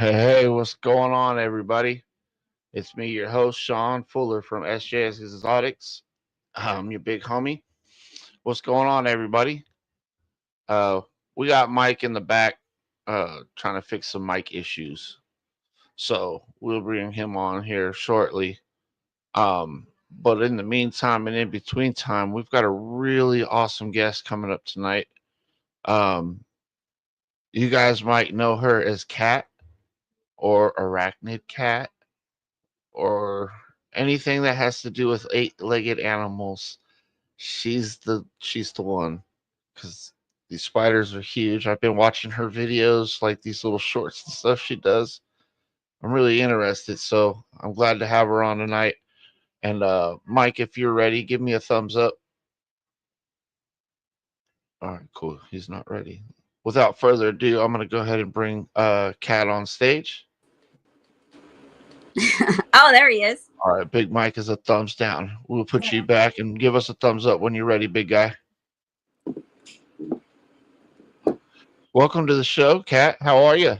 Hey, what's going on, everybody? It's me, your host, Sean Fuller from SJS Exotics. I'm your big homie. What's going on, everybody? Uh, we got Mike in the back, trying to fix some mic issues. So we'll bring him on here shortly. But in the meantime and in between time, we've got a really awesome guest coming up tonight. Um, you guys might know her as Kat or Arachnid Cat or anything that has to do with eight-legged animals. She's the one because these spiders are huge. I've been watching her videos, like these little shorts and stuff she does. I'm really interested, so I'm glad to have her on tonight. And Mike, if you're ready, give me a thumbs up. All right, cool. He's not ready. Without further ado, I'm gonna go ahead and bring Cat on stage. Oh, there he is. All right, Big Mike is a thumbs down. We'll put you back and give us a thumbs up when you're ready, big guy. Welcome to the show, Kat. How are you?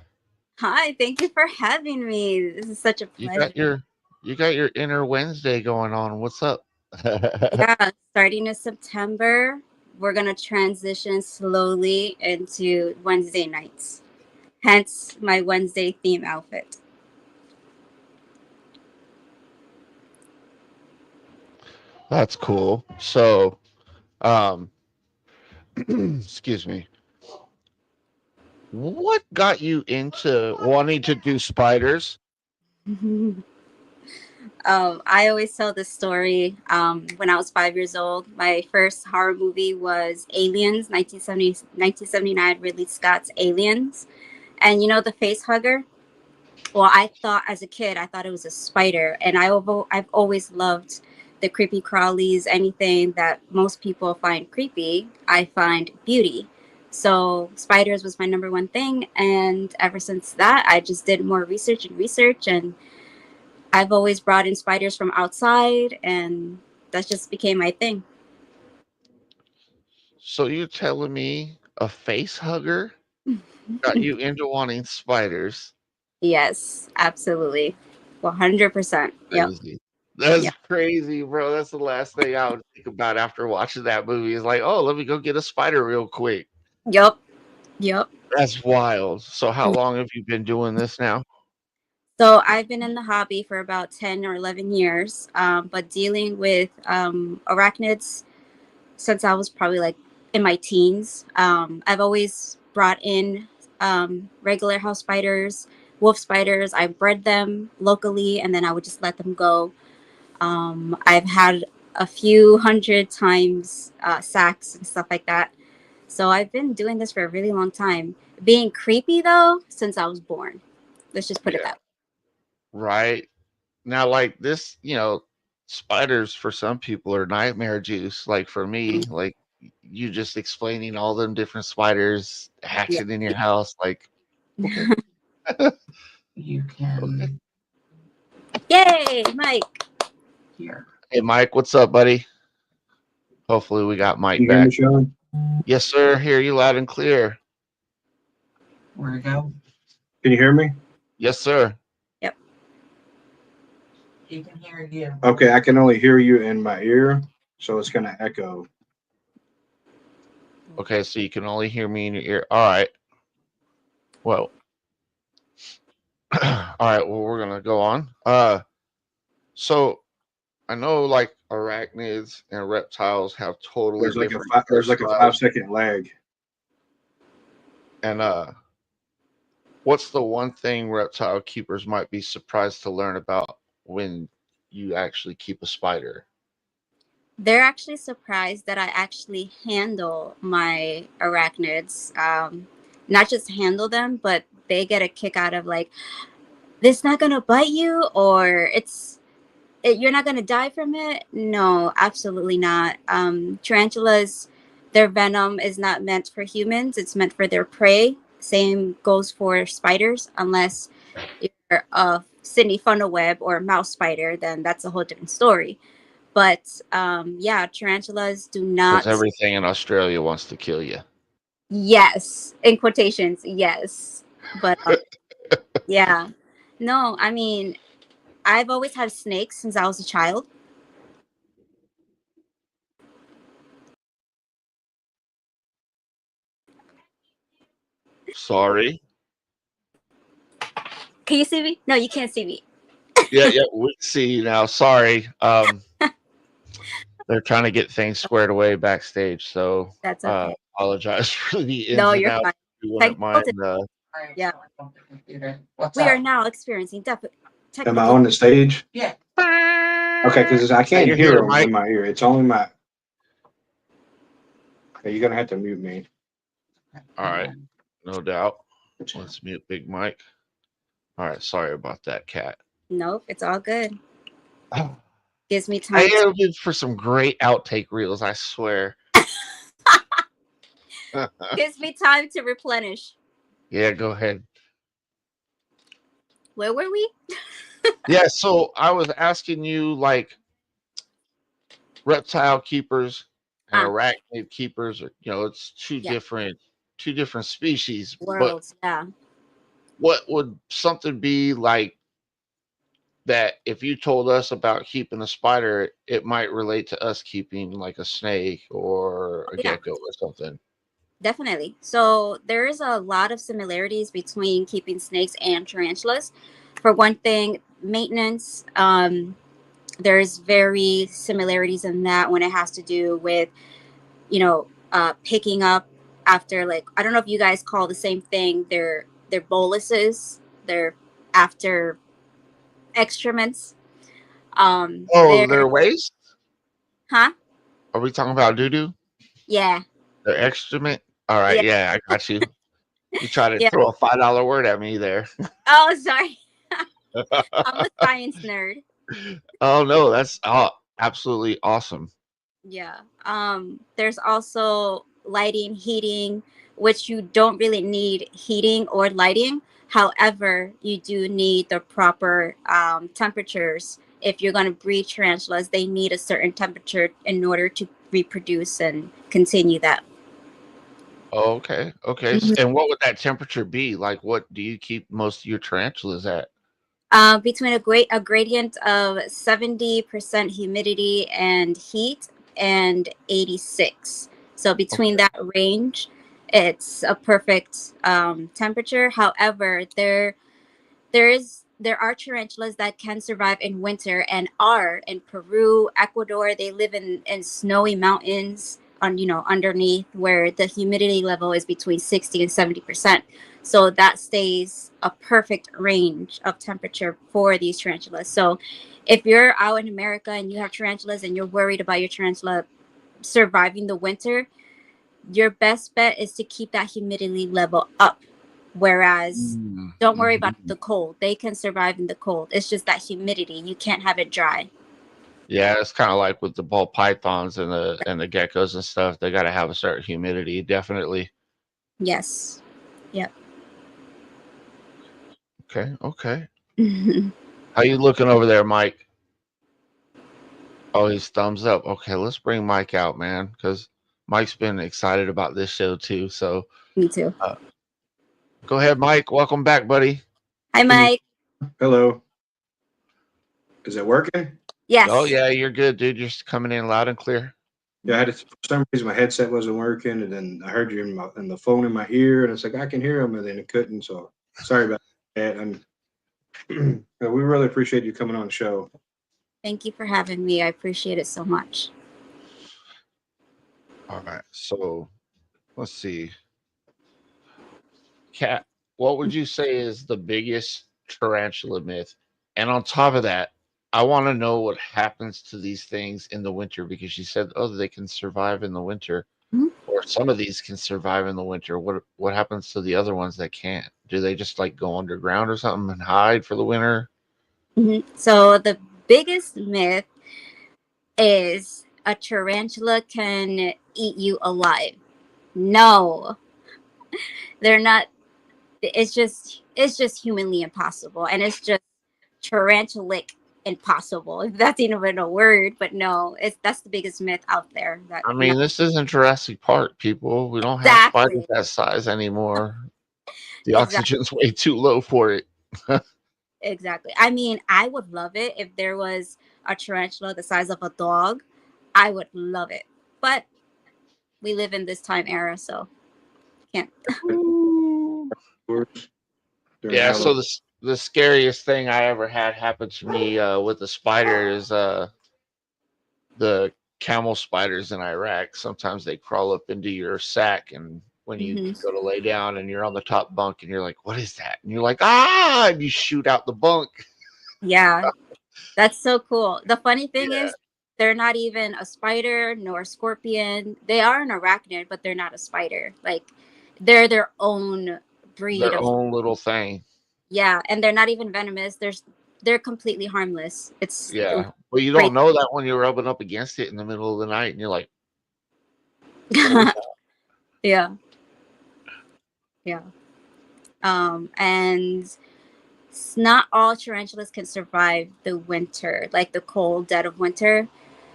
Hi, thank you for having me. This is such a You pleasure. got your you got your inner Wednesday going on. What's up? Yeah, starting in September, we're going to transition slowly into Wednesday nights. Hence my Wednesday theme outfit. That's cool. So, um, excuse me. What got you into wanting to do spiders? I always tell this story. When I was 5 years old, my first horror movie was Aliens, 1979, Ridley Scott's Aliens. And you know the face hugger? Well, I thought as a kid, I thought it was a spider, and I've always loved the creepy crawlies. Anything that most people find creepy, I find beauty. So spiders was my number one thing, and ever since that, I just did more research, and I've always brought in spiders from outside, and that just became my thing. So you're telling me a face hugger got you into wanting spiders? Yes, absolutely, 100%. Yep, Crazy. That's yep, crazy, bro. That's the last thing I would think about after watching that movie. Is like, oh, let me go get a spider real quick. yep, yep. That's wild. So how long have you been doing this now? So I've been in the hobby for about 10 or 11 years, but dealing with arachnids since I was probably like in my teens. I've always brought in regular house spiders, wolf spiders. I bred them locally and then I would just let them go. I've had a few hundred times sacks and stuff like that. So I've been doing this for a really long time. Being creepy though, since I was born. Let's just put it Yeah. that Right. Now, like this, spiders for some people are nightmare juice. Like for way. me, like you just explaining all them different spiders Yeah. hatching in your house. Like, okay, You okay. can Yay, Mike. hear. Hey, Mike, what's up, buddy? Hopefully, we got Mike You hear me, back. Sean? Yes, sir. Hear you loud and clear. Where to go? Can you hear me? Yes, sir. Yep. He can hear you. Okay, I can only hear you in my ear, so it's gonna echo. Okay, so you can only hear me in your ear. All right. Well, all right. Well, we're gonna go on. So I know like arachnids and reptiles have totally different There's like a five hairstyles. second lag. And what's the one thing reptile keepers might be surprised to learn about when you actually keep a spider? They're actually surprised that I actually handle my arachnids. Not just handle them, but they get a kick out of like, this not gonna bite you, or you're not gonna die from it. No, absolutely not. Tarantulas, their venom is not meant for humans. It's meant for their prey. Same goes for spiders, unless you're a Sydney funnel web or a mouse spider, then that's a whole different story. But yeah, tarantulas do Because not. everything in Australia wants to kill you. Yes, in quotations, yes. But Yeah. No, I mean, I've always had snakes since I was a child. Sorry. Can you see me? No, you can't see me. Yeah, yeah, we see you now. Sorry. They're trying to get things squared away backstage, so That's okay. apologize for the ins No, and you're outs. fine. If you wouldn't Technical mind. di- All right, yeah. sorry about the computer. What's We are up? now experiencing Am I technical. on the stage? Yeah. Okay, because I Yeah, can't you're hear here, them Mike. in my ear. It's only my. Okay, you're gonna have to mute me. All right, no doubt. Let's mute Big Mike. All right, sorry about that, Kat. Nope, it's all good. Gives me I time to, am in for some great outtake reels, I swear. gives me time to replenish. Yeah, go ahead. Where were we? Yeah, so I was asking you like reptile keepers and Ah, arachnid keepers are, it's yeah. two different species, but Worlds. Yeah. what would something be like that if you told us about keeping a spider, it might relate to us keeping like a snake or Oh, a yeah. gecko or something? Definitely. So there is a lot of similarities between keeping snakes and tarantulas. For one thing, maintenance. There's very similarities in that when it has to do with picking up after, like, I don't know if you guys call the same thing. They're boluses. They're after excrements. Oh, They're their waste? huh? Are we talking about doo doo? Yeah, Their excrement? All right, yeah, yeah, I got you. You try to yeah. throw a $5 word at me there. Oh, sorry. I'm a science nerd. Oh no, that's absolutely awesome. Yeah. There's also lighting, heating, which you don't really need heating or lighting. However, you do need the proper temperatures. If you're going to breed tarantulas, they need a certain temperature in order to reproduce and continue that. Oh, okay, okay. And what would that temperature be? Like, what do you keep most of your tarantulas at? Between a gradient of 70% humidity and heat and 86. So between Okay. that range, it's a perfect temperature. However, there are tarantulas that can survive in winter and are in Peru, Ecuador. They live in snowy mountains on underneath where the humidity level is between 60 and 70%. So that stays a perfect range of temperature for these tarantulas. So if you're out in America and you have tarantulas and you're worried about your tarantula surviving the winter, your best bet is to keep that humidity level up. Whereas, don't worry about Mhm. the cold. They can survive in the cold. It's just that humidity. You can't have it dry. Yeah, it's kind of like with the ball pythons and the geckos and stuff. They got to have a certain humidity, definitely. Yes. Yep. Okay, okay. How you looking over there, Mike? Oh, he's thumbs up. Okay, let's bring Mike out, man, because Mike's been excited about this show too. So, Me too. uh, go ahead, Mike. Welcome back, buddy. Hi, Can you? Mike. Hello. Is it working? Oh Yes. yeah, you're good, dude. You're just coming in loud and clear. Yeah, I had to, for some reason my headset wasn't working, and then I heard you in the phone in my ear, and it's like I can hear him, and then it couldn't. So sorry about that. And we really appreciate you coming on the show. Thank you for having me. I appreciate it so much. All right. So let's see. Kat, what would you say is the biggest tarantula myth? And on top of that, I want to know what happens to these things in the winter because you said, oh, they can survive in the winter, Mhm. or some of these can survive in the winter. What happens to the other ones that can't? Do they just like go underground or something and hide for the winter? So the biggest myth is a tarantula can eat you alive. No, they're not. It's just humanly impossible, and it's just tarantulic impossible, if that's even a word. But no, that's the biggest myth out there. That I no, mean, this isn't Jurassic Park, people. We don't have spiders exactly. that size anymore. The Exactly. oxygen's way too low for it. Exactly. I mean, I would love it if there was a tarantula the size of a dog. I would love it. But we live in this time era, so can't. Ooh. Tours during Yeah, so Halloween. the scariest thing I ever had happen to me with a spider is the camel spiders in Iraq. Sometimes they crawl up into your sack, and when you Hmm. go to lay down and you're on the top bunk, and you're like, "What is that?" And you're like, "Ah!" And you shoot out the bunk. Yeah, that's so cool. The funny thing Yeah, is, they're not even a spider nor a scorpion. They are an arachnid, but they're not a spider. Like, they're their own breed their of. own little thing. Yeah, and they're not even venomous. They're completely harmless. It's Yeah, but you crazy. don't know that when you're rubbing up against it in the middle of the night, and you're like, "What was that?" Yeah, yeah. And not all tarantulas can survive the winter, like the cold dead of winter.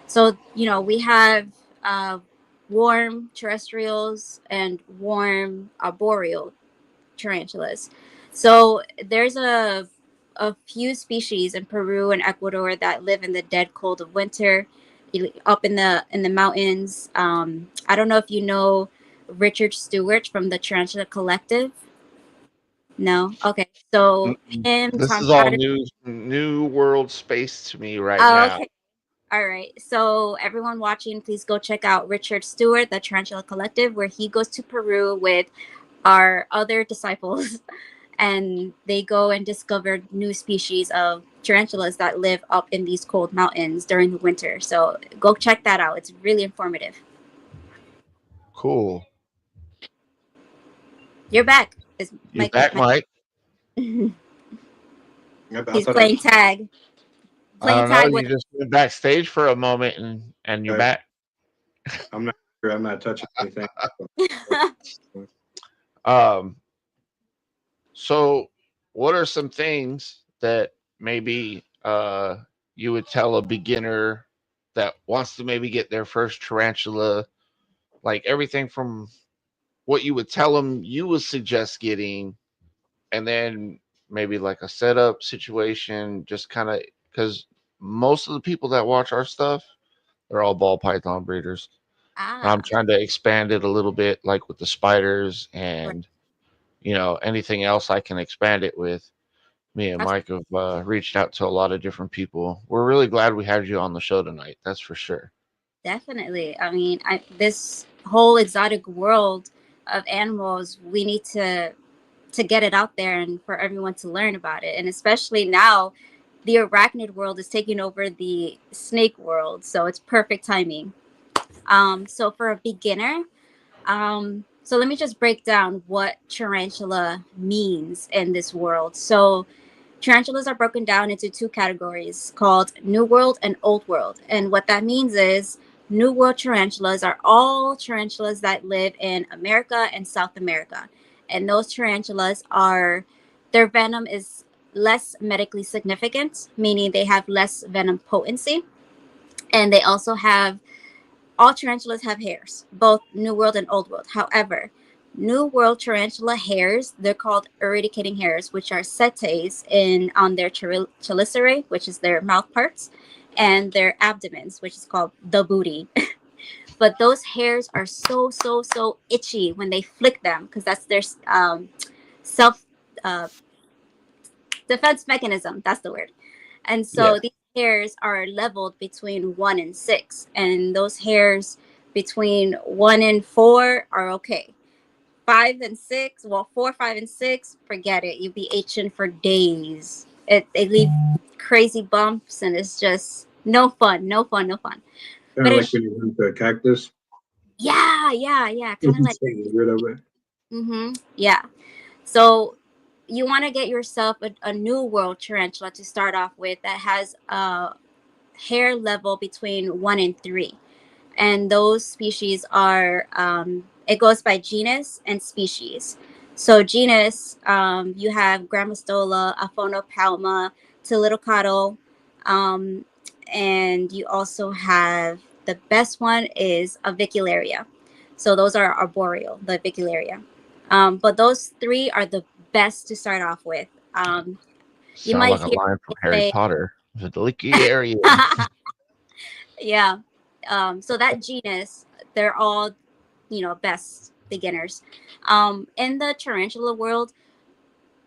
So, we have uh, warm terrestrials and warm arboreal tarantulas. So there's a few species in Peru and Ecuador that live in the dead cold of winter, up in the mountains. I don't know if you know Richard Stewart from the Tarantula Collective. No, okay. So Mm-mm. him, This Tom is all Carter. new world space to me right Oh, now. okay. All right. So everyone watching, please go check out Richard Stewart, the Tarantula Collective, where he goes to Peru with our other disciples, and they go and discover new species of tarantulas that live up in these cold mountains during the winter. So go check that out. It's really informative. Cool. You're back. Is You Mike? back, Mike? Yep, I He's thought I playing was. tag. I Playing don't know. tag with. You just went backstage for a moment, and you're I, back. I'm not sure. I'm not touching anything. Um. So, what are some things that maybe you would tell a beginner that wants to maybe get their first tarantula? Like everything from what you would tell them you would suggest getting, and then maybe like a setup situation, just kind of because most of the people that watch our stuff, they're all ball python breeders. And I'm Ah, trying to expand it a little bit, like with the spiders right. and anything else I can expand it with. Me and That's Mike have reached out to a lot of different people. We're really glad we had you on the show tonight. That's for sure. definitely. I mean, this whole exotic world of animals, we need to get it out there and for everyone to learn about it. And especially now, the arachnid world is taking over the snake world, so it's perfect timing. So for a beginner, so let me just break down what tarantula means in this world. So tarantulas are broken down into two categories called New World and Old World. And what that means is New World tarantulas are all tarantulas that live in America and South America. And those tarantulas their venom is less medically significant, meaning they have less venom potency. And they also have all tarantulas have hairs, both New World and Old World. However, New World tarantula hairs, they're called irradicating hairs, which are setae in on their chelicerae, which is their mouth parts, and their abdomens, which is called the booty. But those hairs are so so so itchy when they flick them because that's their self uh, defense mechanism. That's the word. And Yeah. so these hairs are leveled between 1 and 6, and those hairs between 1 and 4 are okay. 5 and 6, well, 4, 5, and 6, forget it. You'll be itching for days. They leave crazy bumps, and it's just no fun, no fun, no fun. Kind But of it, like when you run to a cactus. yeah, yeah, yeah, kind of like, Get rid of it. yeah. So you want to get yourself a new world tarantula to start off with that has a hair level between 1 and 3, and those species are it goes by genus and species. So genus, you have Grammostola, Aphonopalma, Tilidocato, um, and you also have the best one is Avicularia. So those are arboreal, the Avicularia. But those three are the best to start off with. You Sounds might like a hear line from people Harry say, Potter. The leaky area. yeah. So that genus, they're all, best beginners. In the tarantula world,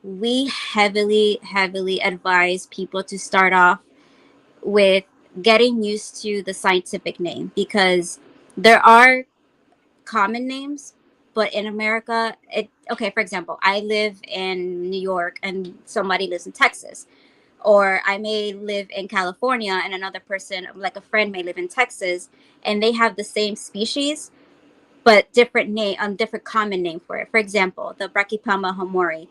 we heavily advise people to start off with getting used to the scientific name, because there are common names, but in America, okay, for example, I live in New York and somebody lives in Texas, or I may live in California and another person, like a friend, may live in Texas, and they have the same species but different name, different common name for it. For example, the Brachypelma homori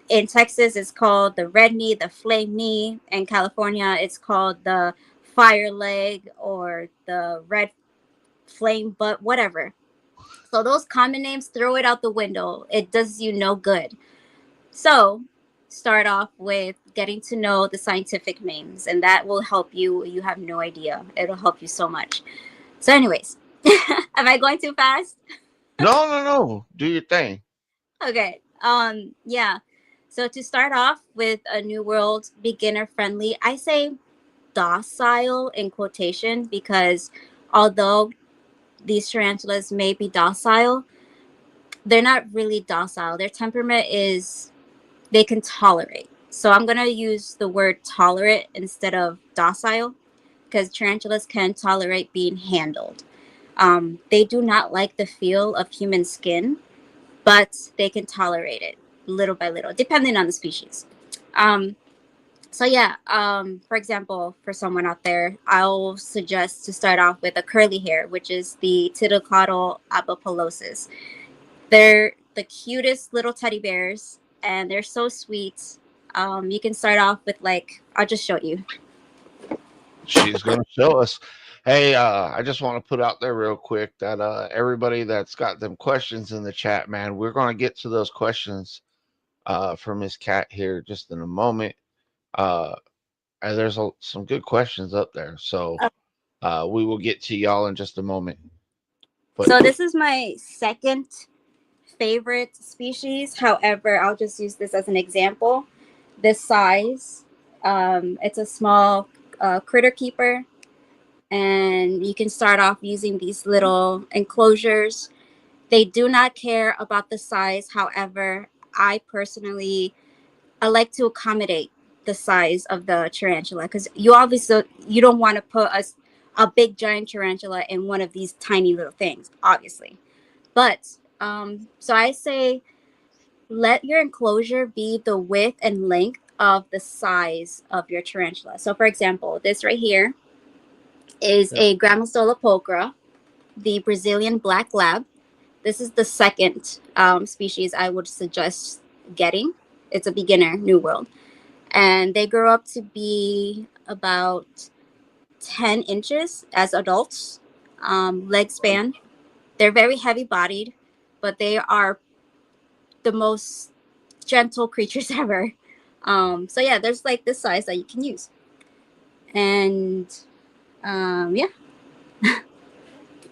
in Texas is called the red knee, the flame knee. In California, it's called the fire leg or the red flame butt, whatever. So those common names, throw it out the window. It does you no good. So start off with getting to know the scientific names, and that will help you. You have no idea. It'll help you so much. So, anyways, am I going too fast? No, no, no. Do your thing. Okay. Yeah. So to start off with a new world, beginner friendly, I say docile in quotation, because although these tarantulas may be docile, they're not really docile. Their temperament is they can tolerate. So I'm going to use the word tolerate instead of docile, because tarantulas can tolerate being handled. They do not like the feel of human skin, but they can tolerate it little by little, depending on the species. Um, so yeah, for example, for someone out there, I'll suggest to start off with a curly hair, which is the Titocotyle abapolosis. They're the cutest little teddy bears, and they're so sweet. You can start off with, like, I'll just show you. She's going to show us. Hey, I just want to put out there real quick that everybody that's got them questions in the chat, man, we're going to get to those questions for Miss Cat here just in a moment. Uh, and there's some good questions up there, so we will get to y'all in just a moment. But So this is my second favorite species. However, I'll just use this as an example. This size, it's a small critter keeper, and you can start off using these little enclosures. They do not care about the size. However, I personally, I like to accommodate the size of the tarantula, because you don't want to put a big giant tarantula in one of these tiny little things, obviously. But so I say let your enclosure be the width and length of the size of your tarantula. So, for example, this right here is a Grammostola pulchra, the Brazilian black lab. This is the second species I would suggest getting. It's a beginner, New World. And they grow up to be about 10 inches as adults, leg span. They're very heavy bodied, but they are the most gentle creatures ever. So yeah, there's like this size that you can use. And yeah.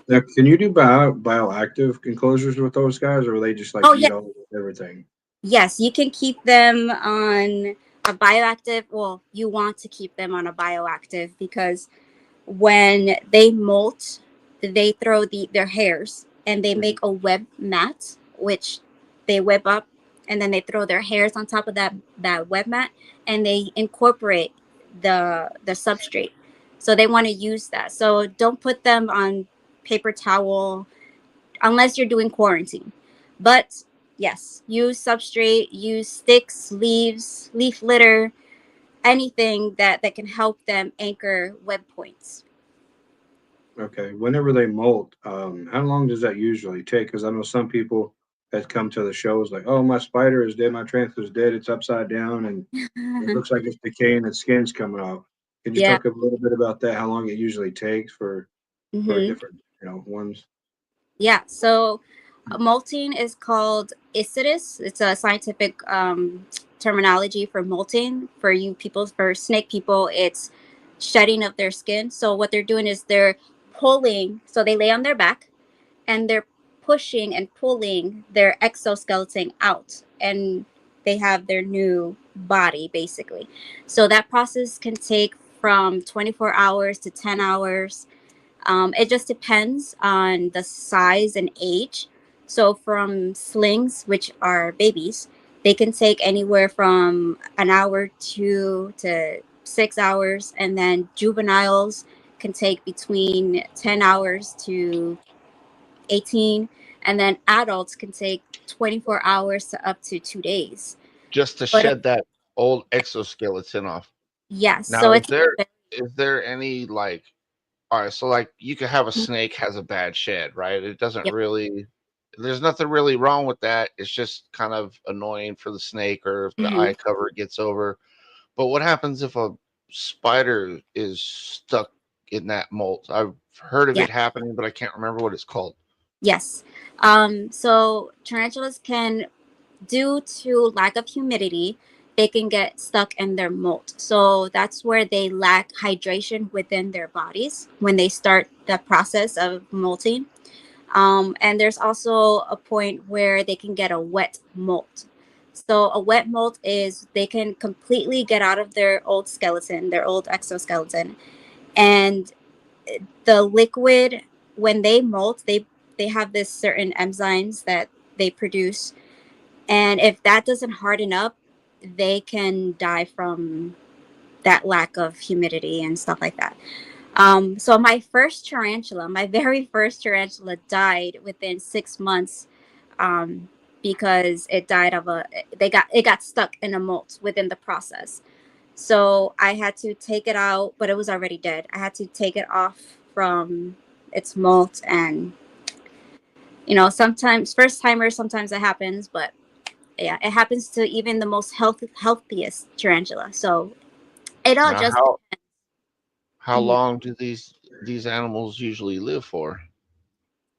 Now, can you do bioactive enclosures with those guys, or are they just like Oh eat yeah. all everything? Yes, you can keep them on a bioactive. Well, you want to keep them on a bioactive, because when they molt, they throw their hairs and they make a web mat, which they web up, and then they throw their hairs on top of that web mat, and they incorporate the substrate. So they want to use that. So don't put them on paper towel unless you're doing quarantine. But yes, use substrate, use sticks, leaves, leaf litter, anything that can help them anchor web points. Okay. Whenever they molt, how long does that usually take? Because I know some people that come to the shows like, oh, my spider is dead, my tarantula is dead, it's upside down, and it looks like it's decaying, its skin's coming off. Could you Yeah. talk a little bit about that? How long it usually takes for Hmm. different, ones? Yeah. So molting is called isidis. It's a scientific terminology for molting. For you people, for snake people, it's shedding of their skin. So what they're doing is they're pulling. So they lay on their back and they're pushing and pulling their exoskeleton out, and they have their new body basically. So that process can take from 24 hours to 10 hours. It just depends on the size and age. So from slings, which are babies, they can take anywhere from an hour to 6 hours, and then juveniles can take between 10 hours to 18, and then adults can take 24 hours to up to 2 days. Just to But shed that old exoskeleton off. yes, Now, so it's is there any like, all right, so like you could have a snake has a bad shed, right? It doesn't yeah. really, there's nothing really wrong with that. It's just kind of annoying for the snake or if the Mhm. eye cover gets over. But what happens if a spider is stuck in that molt? I've heard of Yeah. it happening, but I can't remember what it's called. Yes. So tarantulas can, due to lack of humidity, they can get stuck in their molt. So that's where they lack hydration within their bodies when they start the process of molting. And there's also a point where they can get a wet molt. So a wet molt is they can completely get out of their old skeleton, their old exoskeleton, and the liquid, when they molt, they have this certain enzymes that they produce, and if that doesn't harden up, they can die from that lack of humidity and stuff like that. So my first tarantula, my very first tarantula, died within 6 months, um, because it died of it got stuck in a molt within the process. So I had to take it out, but it was already dead. I had to take it off from its molt, and sometimes first timers, sometimes it happens, but yeah, it happens to even the most healthiest tarantula. So it all Now, just how mhm. long do these animals usually live for?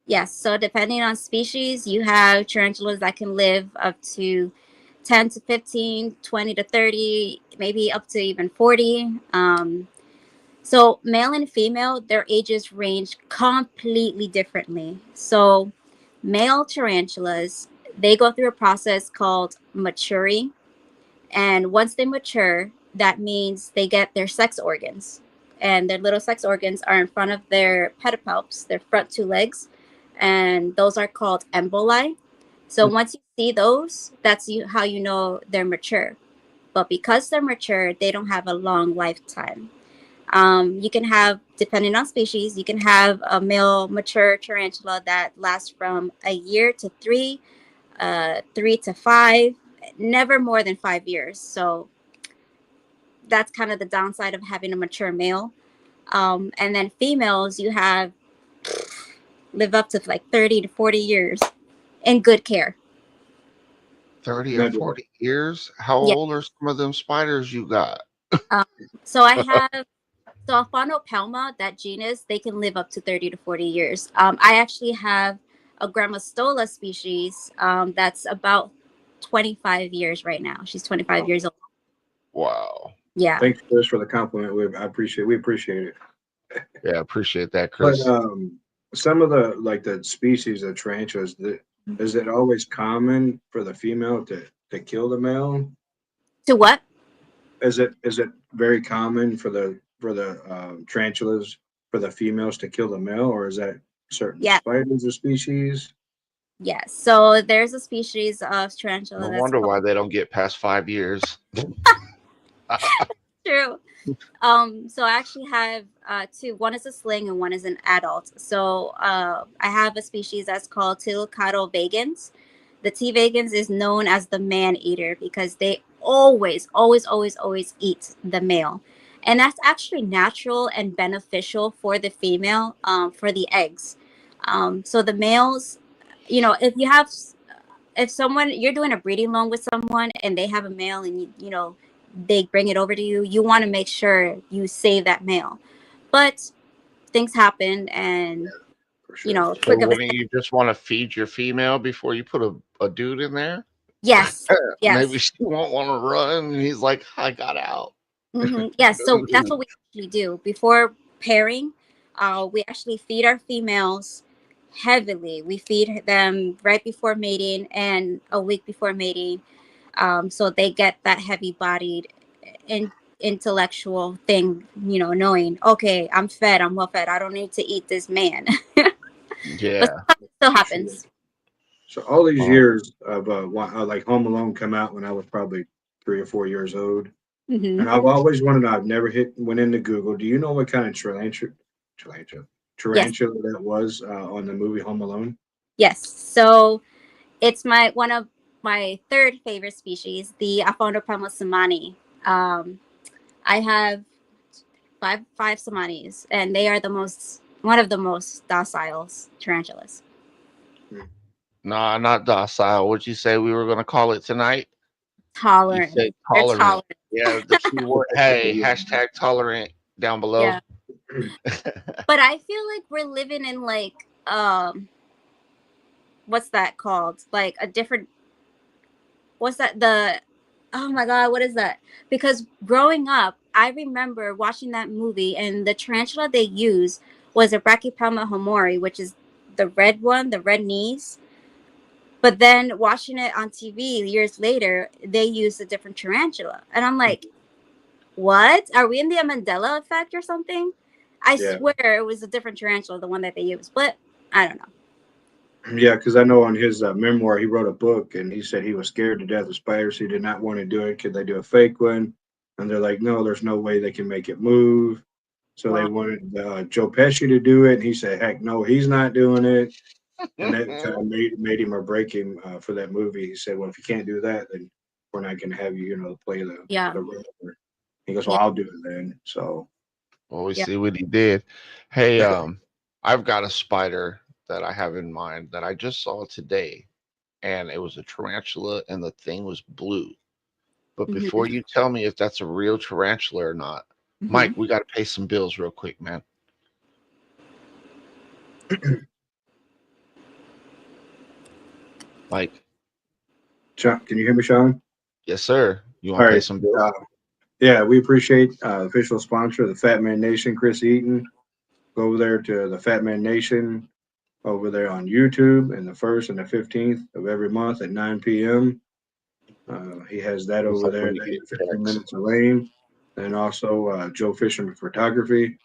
Yes. So depending on species, you have tarantulas that can live up to 10 to 15, 20 to 30, maybe up to even 40. So male and female, their ages range completely differently. So male tarantulas, they go through a process called maturing. And once they mature, that means they get their sex organs. And their little sex organs are in front of their pedipalps, their front two legs. And those are called emboli. So once you see those, that's how you know they're mature. But because they're mature, they don't have a long lifetime. You can have, depending on species, you can have a male mature tarantula that lasts from a year to 3 to 5, never more than 5 years. So that's kind of the downside of having a mature male. And then females, you have live up to like 30 to 40 years in good care. 30 or Good. 40 years? How Yeah. old are some of them spiders you got? Um, so I have, so Alphanopelma, that genus, they can live up to 30 to 40 years. I actually have a Grammostola species that's about 25 years right now. She's 25 years old. Wow. Yeah. Thanks, Chris, for the compliment. We appreciate it. Yeah, appreciate that, But Chris. some of the species of tarantulas, is it always common for the female to kill the male? To what? Is it very common for the tarantulas for the females to kill the male, or is that certain Yeah. spiders or species? Yes. So there's a species of No tarantula that's wonder called, why they don't get past 5 years. true. So I actually have two. One is a sling and one is an adult. So I have a species that's called Tilcado vagans. The T vagans is known as the man eater because they always, always, always, always eat the male. And that's actually natural and beneficial for the female, for the eggs. So the males, if you have, if someone, you're doing a breeding loan with someone and they have a male, and they bring it over to you, you want to make sure you save that male. But things happen, and For sure. So quick of a wouldn't you just want to feed your female before you put a dude in there? yes, Maybe yes. she won't want to run. And he's like, I got out. Yes, so that's what we actually do before pairing. We actually feed our females heavily. We feed them right before mating and a week before mating, so they get that heavy-bodied, in, intellectual thing. Knowing, okay, I'm fed. I'm well fed. I don't need to eat this man. But Yeah. sometimes it still Sure. happens. So all these Um, years of like Home Alone come out when I was probably 3 or 4 years old, Hmm. and I've always wanted to know. I've never went into Google. Do you know what kind of tarantula, Yes, tarantula that was on the movie Home Alone? yes. So it's one of my third favorite species, the Aphonopelma samani. I have five samanis, and they are one of the most docile tarantulas. Hmm. nah, not docile. What'd you say we were gonna call it tonight? You Tolerant. said They're tolerant. tolerant. Yeah, the key word. Hey, hashtag tolerant down below. Yeah. But I feel like we're living in like what's that called? Like a different what's that the oh my god, what is that? Because growing up, I remember watching that movie, and the tarantula they used was a Brachypelma homori, which is the red one, the red knees. But then watching it on TV years later, they used a different tarantula. And I'm like, what? Are we in the Mandela effect or something? I Yeah, swear it was a different tarantula, the one that they used. But I don't know. yeah, because I know on his memoir he wrote a book and he said he was scared to death of spiders. He did not want to do it. Could they do a fake one? And they're like, no, there's no way they can make it move. So they Wow. wanted Joe Pesci to do it, and he said, heck no, he's not doing it. And that kind of made him or break him for that movie. He said, well, if you can't do that, then we're not going to have you, play Yeah. the role. He goes, well, Yeah. I'll do it then. So Well, we Yeah. see what he did. Hey, I've got a spider that I have in mind that I just saw today, and it was a tarantula, and the thing was blue. But Hmm. before you tell me if that's a real tarantula or not, Hmm. Mike, we got to pay some bills real quick, man. Mike, Sean, can you hear me, Sean? yes, sir. You All want to pay right. some bills? Yeah, we appreciate official sponsor, the Fat Man Nation, Chris Eaton. Go over there to the Fat Man Nation over there on YouTube and the 1st and the 15th of every month at 9 p.m. He has that Looks over like there, we that get 15 checks. minutes of lane. And also Joe Fisherman Photography.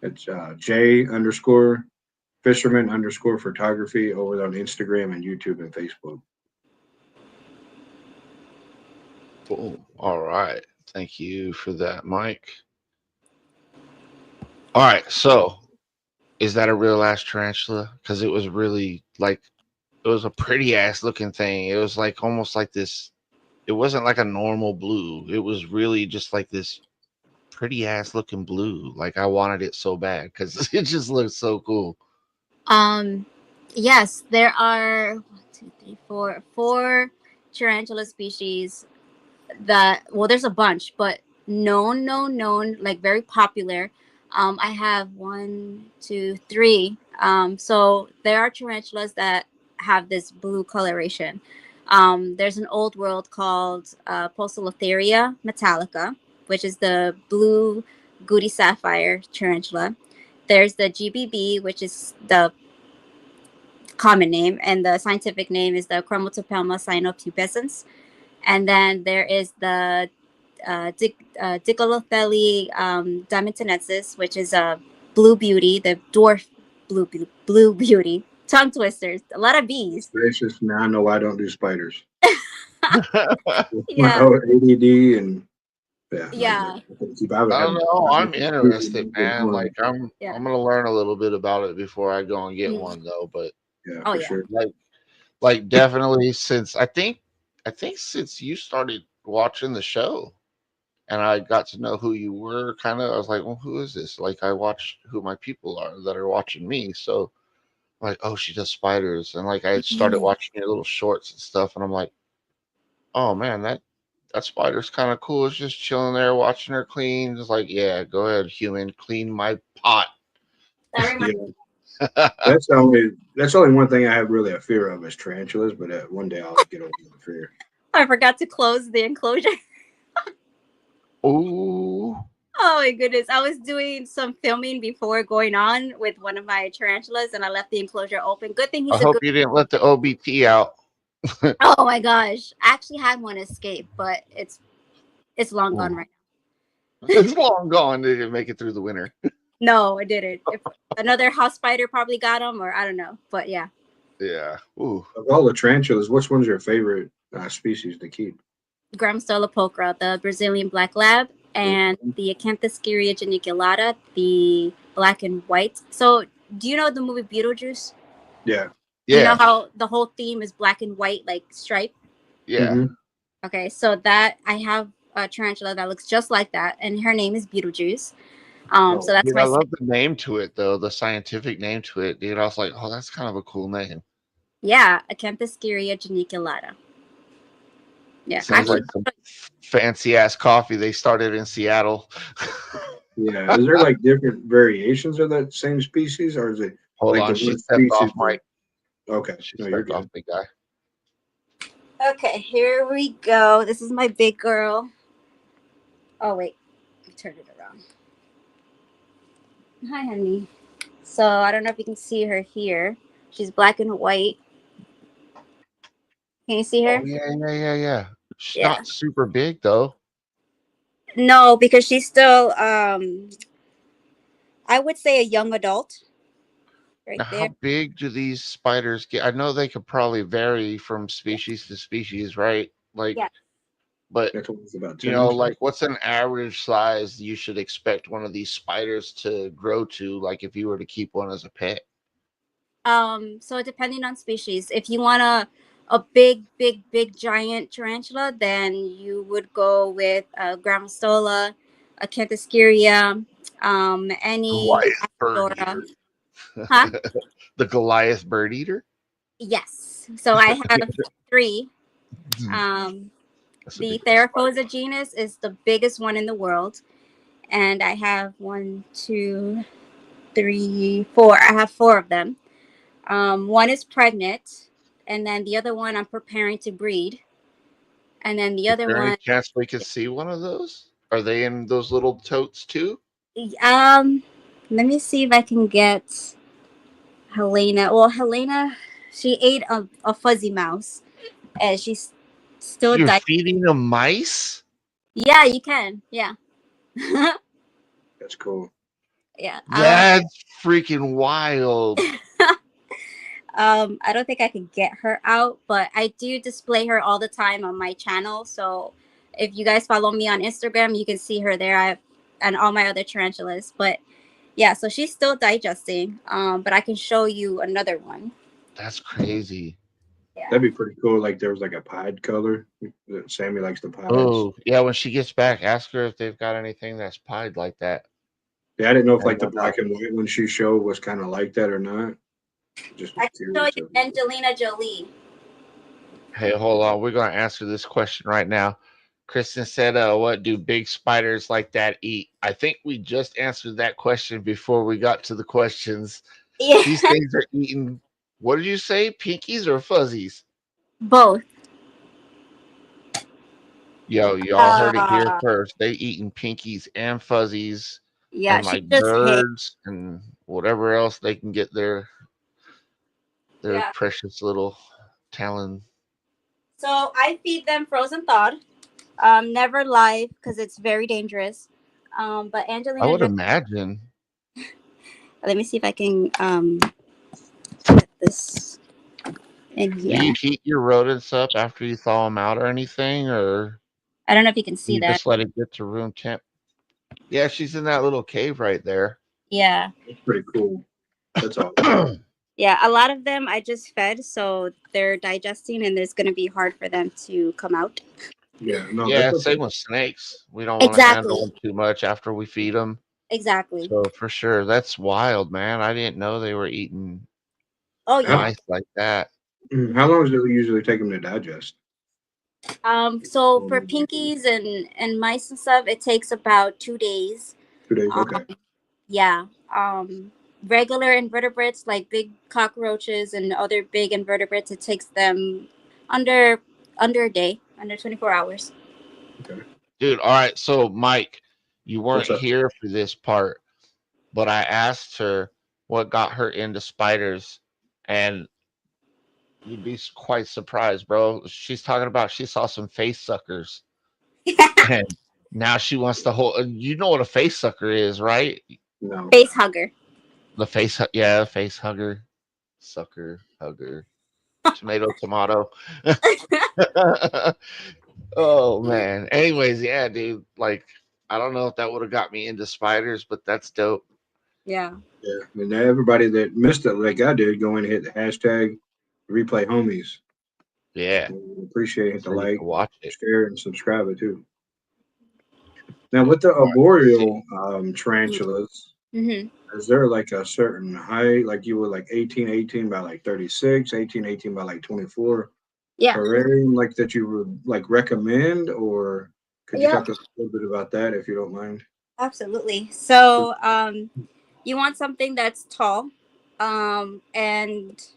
It's J underscore Fisherman underscore photography over on Instagram and YouTube and Facebook. Boom. All right. Thank you for that, Mike. All right. So, is that a real ass tarantula? Because it was really like it was a pretty ass looking thing. It was like almost like this. It wasn't like a normal blue. It was really just like this pretty ass looking blue. Like I wanted it so bad because it just looked so cool. Um, yes, there are one, two, three, four tarantula species that, well, there's a bunch, but known, like very popular. I have one, two, three. So there are tarantulas that have this blue coloration. There's an old world called Poecilotheria metallica, which is the blue goody sapphire tarantula. There's the GBB, which is the common name, and the scientific name is the Chromatopelma cyanopubescens. And then there is the Dicolothele diamantinensis, which is a blue beauty, the dwarf blue beauty. Tongue twisters, a lot of bees. Gracious, now I know I don't do spiders. My Yeah, ADD and yeah, yeah, I can keep. I would I have don't know. I'm interested, man. one. Like I'm yeah. gonna learn a little bit about it before I go and get Mm. one though. But Yeah, Oh for yeah. sure. like definitely since I think since you started watching the show and I got to know who you were, kind of I was like, well, who is this? Like I watch who my people are that are watching me. So like, oh, she does spiders, and like I started Mhm. watching your little shorts and stuff, and I'm like, oh man, that spider's kind of cool. It's just chilling there watching her clean. Just like, yeah, go ahead, human, clean my pot. That reminds. Yeah, that's the only one thing I have really a fear of is tarantulas. But one day I'll get over the fear. I forgot to close the enclosure. Ooh, Oh my goodness. I was doing some filming before going on with one of my tarantulas and I left the enclosure open. Good thing I he's a hope good. you didn't let the OBT out. Oh my gosh. I actually had one escape, but it's long gone Ooh, right it's long gone. They didn't make it through the winter. now. No, I didn't. If another house spider probably got him or I don't know. But yeah. Yeah. Ooh. Of all the tarantulas, which one's your favorite species to keep? Gramstola pulchra, the Brazilian black lab, and the Acanthoschiria geniculata, the black and white. So do you know the movie Beetlejuice? Yeah. You know Yeah. how the whole theme is black and white, like stripe? Yeah. Mhm. Okay, so that I have a tarantula that looks just like that, and her name is Beetlejuice. Oh, So that's Dude, I my love the name to it though, the scientific name to it, dude. I was like, oh, that's kind of a cool name. yeah, Acanthoschiria geniculata. Yeah, Sounds actually, like some fancy ass coffee they started in Seattle. yeah. Is there like different variations of that same species, or is it Hold like on, the she one stepped off species? Mike. Okay, She no, you're stepped off good. the guy. okay, here we go. This is my big girl. Oh wait, I turned it around. Hi, honey. So I don't know if you can see her here. She's black and white. Can you see Oh her? yeah. She's Yeah. not super big though. No, because she's still I would say a young adult right Now, how there. big do these spiders get? I know they could probably vary from species to species, right? Like, Yeah. but That one's about you 10 know, inches. like what's an average size you should expect one of these spiders to grow to, like if you were to keep one as a pet? So depending on species, if you want a big giant tarantula, then you would go with Grammostola, a Canthoschiria, any Goliath bird Apodora. eater. Huh? The Goliath bird eater? Yes. So I have three. Hmm, Um, that's a the big old spider. Theraphosa genus is the biggest one in the world, and I have one, two, three, four. I have four of them. One is pregnant, and then the other one I'm preparing to breed, and then the Is other there any one, chance we could see one of those? Are they in those little totes too? um, let me see if I can get Helena. Well, Helena, she ate a fuzzy mouse, and she's still You're dying. feeding them mice? Yeah, you can. Yeah, That's cool. yeah. That's freaking wild. I don't think I could get her out, but I do display her all the time on my channel. So if you guys follow me on Instagram, you can see her there. And all my other tarantulas. But yeah, so she's still digesting. But I can show you another one. That's crazy. Yeah. That'd be pretty cool. Like there was like a pied color. Sammy likes the pieds. Oh, yeah, when she gets back, ask her if they've got anything that's pied like that. Yeah, I didn't know if And like the black and white one she showed was kind of like that or not. Just was I can show curious. you Angelina Jolie. hey, hold on. We're going to answer this question right now. Kristen said, what do big spiders like that eat? I think we just answered that question before we got to the questions. Yeah, These things are eating, what did you say? Pinkies or fuzzies? both. Yo, y'all heard it here Uh, first. They eating pinkies and fuzzies yeah, and she like just hit. birds and whatever else they can get their Yeah. precious little talon. So I feed them frozen thawed. Never live because it's very dangerous. But I Angelina would Jolie. imagine. Let me see if I can put this in Do you here. heat your rodents up after you thaw them out or anything, or I don't know if you can do see you that. just let it get to room temp? Yeah, she's in that little cave right there. Yeah. That's pretty cool. That's all. Yeah. A lot of them I just fed, so they're digesting and it's going to be hard for them to come out. Yeah, no, that's Yeah, okay. same with snakes. We don't want to handle Exactly. them too much after we feed them. Exactly. So for sure, that's wild, man. I didn't know they were eating Oh, How, yeah. mice like that. how long does it usually take them to digest? So for 2 pinkies and mice and stuff, it takes about 2 days. days. Um, Okay. yeah. Regular invertebrates like big cockroaches and other big invertebrates, it takes them under under a day, under 24 hours. Okay. Dude, all right. So Mike, You What's weren't up? here for this part, but I asked her what got her into spiders, and you'd be quite surprised, bro. She's talking about she saw some face suckers, and now she wants to hold. You know what a face sucker is, right? No. Face hugger. The yeah, face hugger, sucker, hugger, tomato, tomato. Oh man. Anyways, yeah, dude. Like, I don't know if that would have got me into spiders, but that's dope. Yeah. Yeah. And everybody that missed it like I did, go in and hit the hashtag replay homies. Yeah, We appreciate it. Hit the so you like, can watch it. share, and subscribe it too. Now with the All right, let's see. arboreal tarantulas, Mm-hmm. is there like a certain height, like you were like 18 by like 36, 18 by like 24 Yeah. terrarium, like that you would like recommend, or could you Yep. talk a little bit about that if you don't mind? Absolutely. So, you want something that's tall, and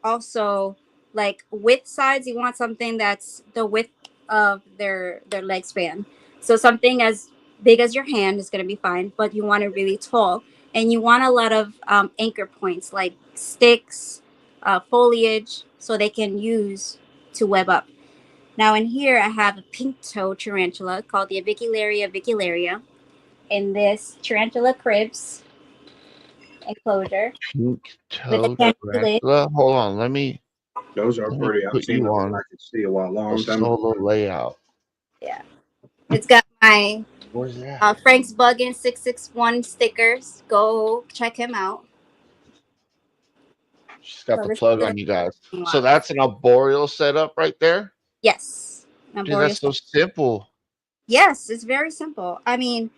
also like width size. You want something that's the width of their leg span. So something as big as your hand is going to be fine, but you want it really tall, and you want a lot of anchor points like sticks, foliage, so they can use to web up. Now in here, I have a pink toe tarantula called the Avicularia avicularia in this tarantula cribs enclosure Pink with a toed canopy lid. tarantula. Hold on, Those are let me pretty. I've put seen you those, and on I could see a a long time ago. solo layout. Yeah, it's got my Where's that? Frank's Buggin 661 stickers. Go check him out. She's got So the this plug is on you guys. the So one. that's an arboreal setup right there. Yes. Dude, that's so simple. Yes, it's very simple. I mean,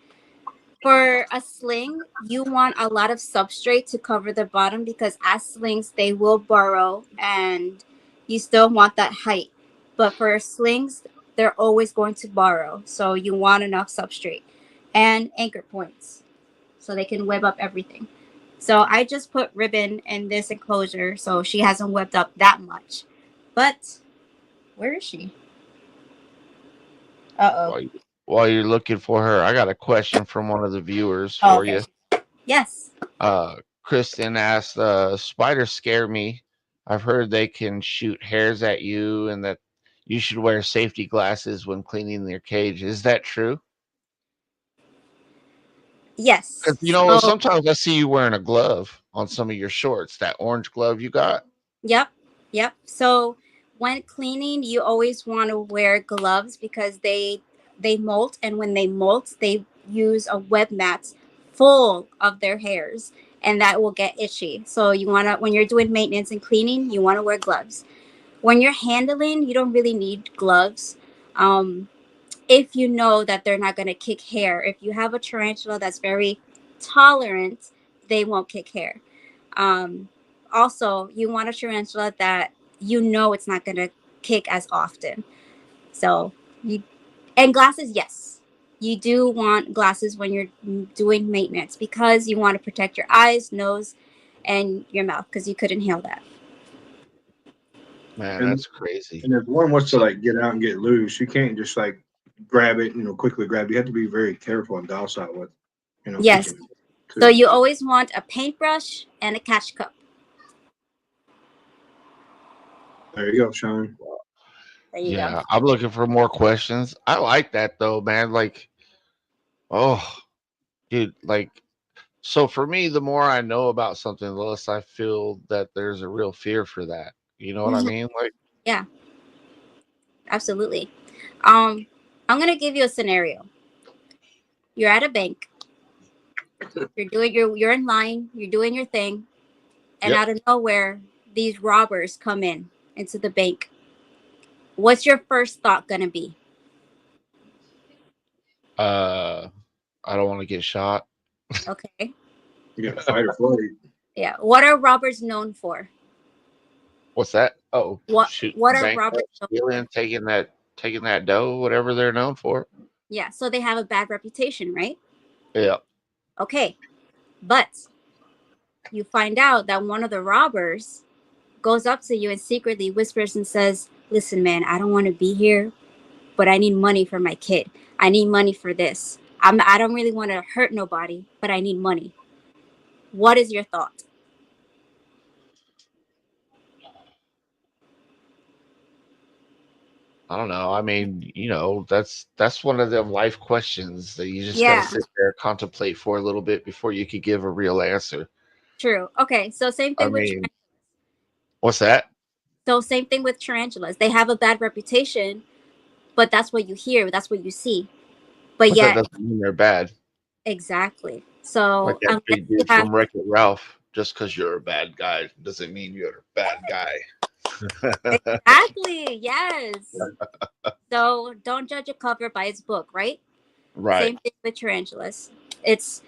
for a sling, you want a lot of substrate to cover the bottom because as slings, they will burrow and you still want that height. But for slings, they're always going to burrow. So you want enough substrate and anchor points so they can web up everything. So I just put ribbon in this enclosure so she hasn't webbed up that much. But where is she? Uh oh. While, you, while you're looking for her, I got a question from one of the viewers Oh, for okay. you. Yes. Kristen asked, spiders scare me. I've heard they can shoot hairs at you and that you should wear safety glasses when cleaning your cage. Is that true? Because, Yes. So, sometimes I see you wearing a glove on some of your shorts, that orange glove you got. yep. Yep. So, when cleaning, you always want to wear gloves because they molt, and when they molt, they use a web mat full of their hairs, and that will get itchy. So, you want to when you're doing maintenance and cleaning, you want to wear gloves. When you're handling, you don't really need gloves. Um, if you know that they're not going to kick hair. If you have a tarantula that's very tolerant, they won't kick hair. Um, Also, you want a tarantula that you know it's not going to kick as often. So, you and glasses, yes. You do want glasses when you're doing maintenance because you want to protect your eyes, nose, and your mouth because you could inhale that. Man, And that's crazy. and if one wants to So, like get out and get loose, you can't just like grab it, quickly grab. You have to be very careful and docile with, Yes. picking it So too. you always want a paintbrush and a catch cup. There you go, Sean. There you go. yeah, I'm looking for more questions. I like that though, man. Like, oh, dude, like, so for me, the more I know about something, the less I feel that there's a real fear for that. You know what I Mhm. mean? Like, Yeah, absolutely. Um, I'm gonna give you a scenario. You're at a bank. You're in line. You're doing your thing, and yep. out of nowhere, these robbers come in into the bank. What's your first thought gonna be? Uh, I don't want to get shot. Okay. You got fight or flight. Yeah. What are robbers known for? What's that? Oh, What shooting What the are bank robbers up, known for? stealing, taking that dough, whatever they're known for. Yeah. So they have a bad reputation, right? Yeah. Okay. But you find out that one of the robbers goes up to you and secretly whispers and says, "Listen, man, I don't want to be here, but I need money for my kid. I need money for this. I don't really want to hurt nobody, but I need money. What is your thought? I don't know. I mean, that's one of them life questions that you just got to Yeah, sit there and contemplate for a little bit before you could give a real answer. true. Okay, so same I thing with mean, what's that? tarantulas. They have a bad reputation, but that's what you hear, that's what you see. But But that yet, doesn't mean they're bad. exactly. Like So that unless big you dude have from Wreck It Ralph. Just because you're a bad guy doesn't mean you're a bad guy. exactly, yes. So don't judge a cover by its book, right? Right. Same thing with tarantulas. It's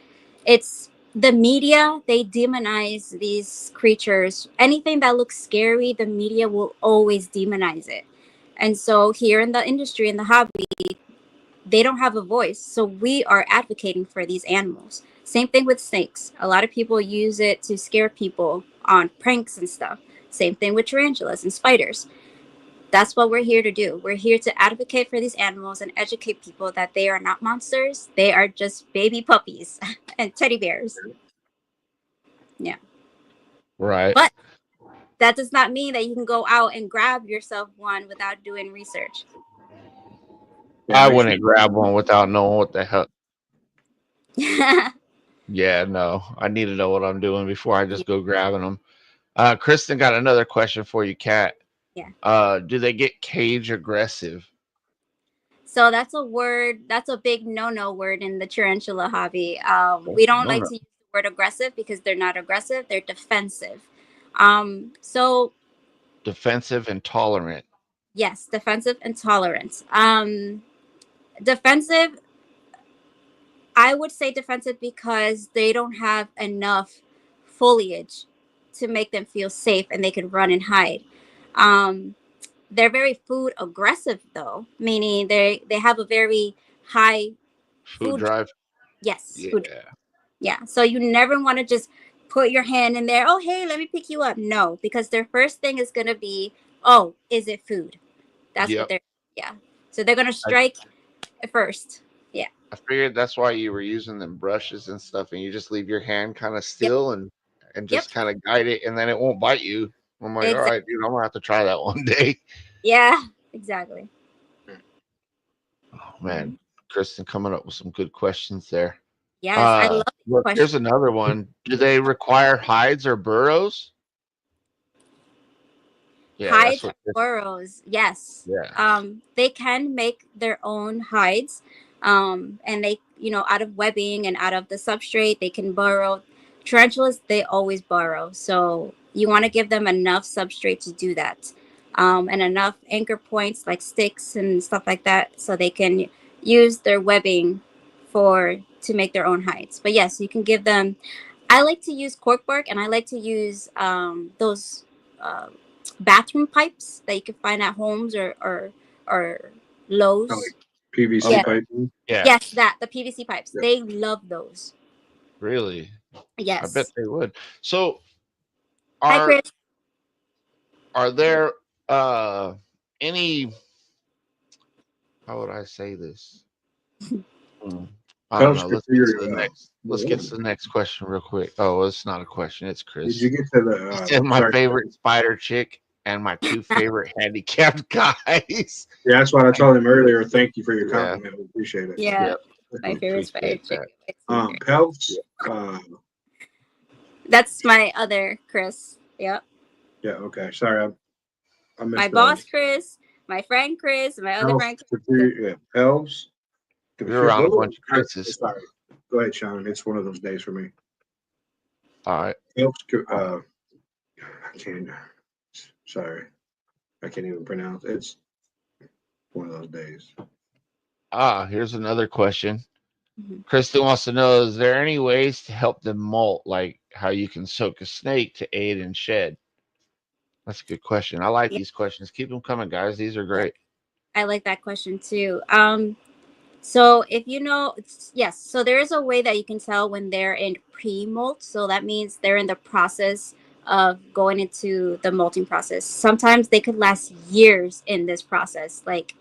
it's the media, they demonize these creatures. Anything that looks scary, the media will always demonize it. And so here in the industry, in the hobby, they don't have a voice. So we are advocating for these animals. Same thing with snakes. A lot of people use it to scare people on pranks and stuff. Same thing with tarantulas and spiders. That's what we're here to do. We're here to advocate for these animals and educate people that they are not monsters. They are just baby puppies and teddy bears. Yeah. Right. But that does not mean that you can go out and grab yourself one without doing research. Yeah, I make wouldn't sure. grab one without knowing what the hell. Yeah, no. I need to know what I'm doing before I just go grabbing them. Kristen got another question for you, Kat. Yeah. Do they get cage aggressive? So that's a word, that's a big no-no word in the tarantula hobby. No, We don't like no. to use the word aggressive because they're not aggressive, they're defensive. So Defensive and tolerant. yes, defensive and tolerant. Defensive, I would say defensive because they don't have enough foliage to make them feel safe and they can run and hide. Um, they're very food aggressive though, meaning they have a very high Food food. drive. Yes, Yeah. food. Yeah. So you never want to just put your hand in there. Oh, hey, let me pick you up. No, because their first thing is gonna be, oh, is it food? That's what Yep. they're. Yeah. So they're gonna I, strike at first. Yeah. I figured that's why you were using them brushes and stuff, and you just leave your hand kind of Yep. still and Yep. just kind of guide it, and then it won't bite you. I'm like, all Exactly. right, dude, I'm gonna have to try that one day. Yeah. Exactly. Oh Mhm. man, Kristen coming up with some good questions there. Yes, I love these Look, questions. here's another one. Do they require hides or burrows? Yeah, that's Hides or what. burrows, yes. Yeah. They can make their own hides, and they, out of webbing and out of the substrate, they can burrow. Tarantulas, they always burrow, so you want to give them enough substrate to do that, and enough anchor points like sticks and stuff like that, so they can use their webbing to make their own hides. But yes, you can give them. I like to use cork bark, and I like to use those uh, bathroom pipes that you can find at homes or Oh, Lowe's. like PVC Yeah. Okay. piping. Yeah. Yes, the PVC pipes. Yeah. They love those. Really? I bet Yes. they would. So Hi, are Chris. are there any, how would I say this? Hmm, I don't Phelps know. Let's get to criteria. the next. Let's get to the next question real quick. Oh, it's not a question. It's Did you Chris. get to the? He said my Sorry. favorite spider chick and my two favorite handicapped guys. Yeah, that's what I told him earlier. Thank you for your Yeah. compliment. We appreciate it. Yeah, Yep. my We favorite spider appreciate chicken. that. Pelts. That's my other Chris. Yep. Yeah. Okay. Sorry, I My missed boss Chris, my friend Chris, my other Pelts. friend Chris. Yeah. Pelts. You're around a bunch of Chris's. Sorry. Go ahead, Sean. It's one of those days for me. All right. Pelts. I can't. Sorry, I can't even pronounce. It's one of those days. Here's another question. Mhm. Kristen wants to know, is there any ways to help them molt, like how you can soak a snake to aid in shed? That's a good question. I like Yeah, these questions. Keep them coming, guys. These are yeah, great. I like that question too. So if yes, so there is a way that you can tell when they're in pre-molt. So that means they're in the process of going into the molting process. Sometimes they could last years in this process, like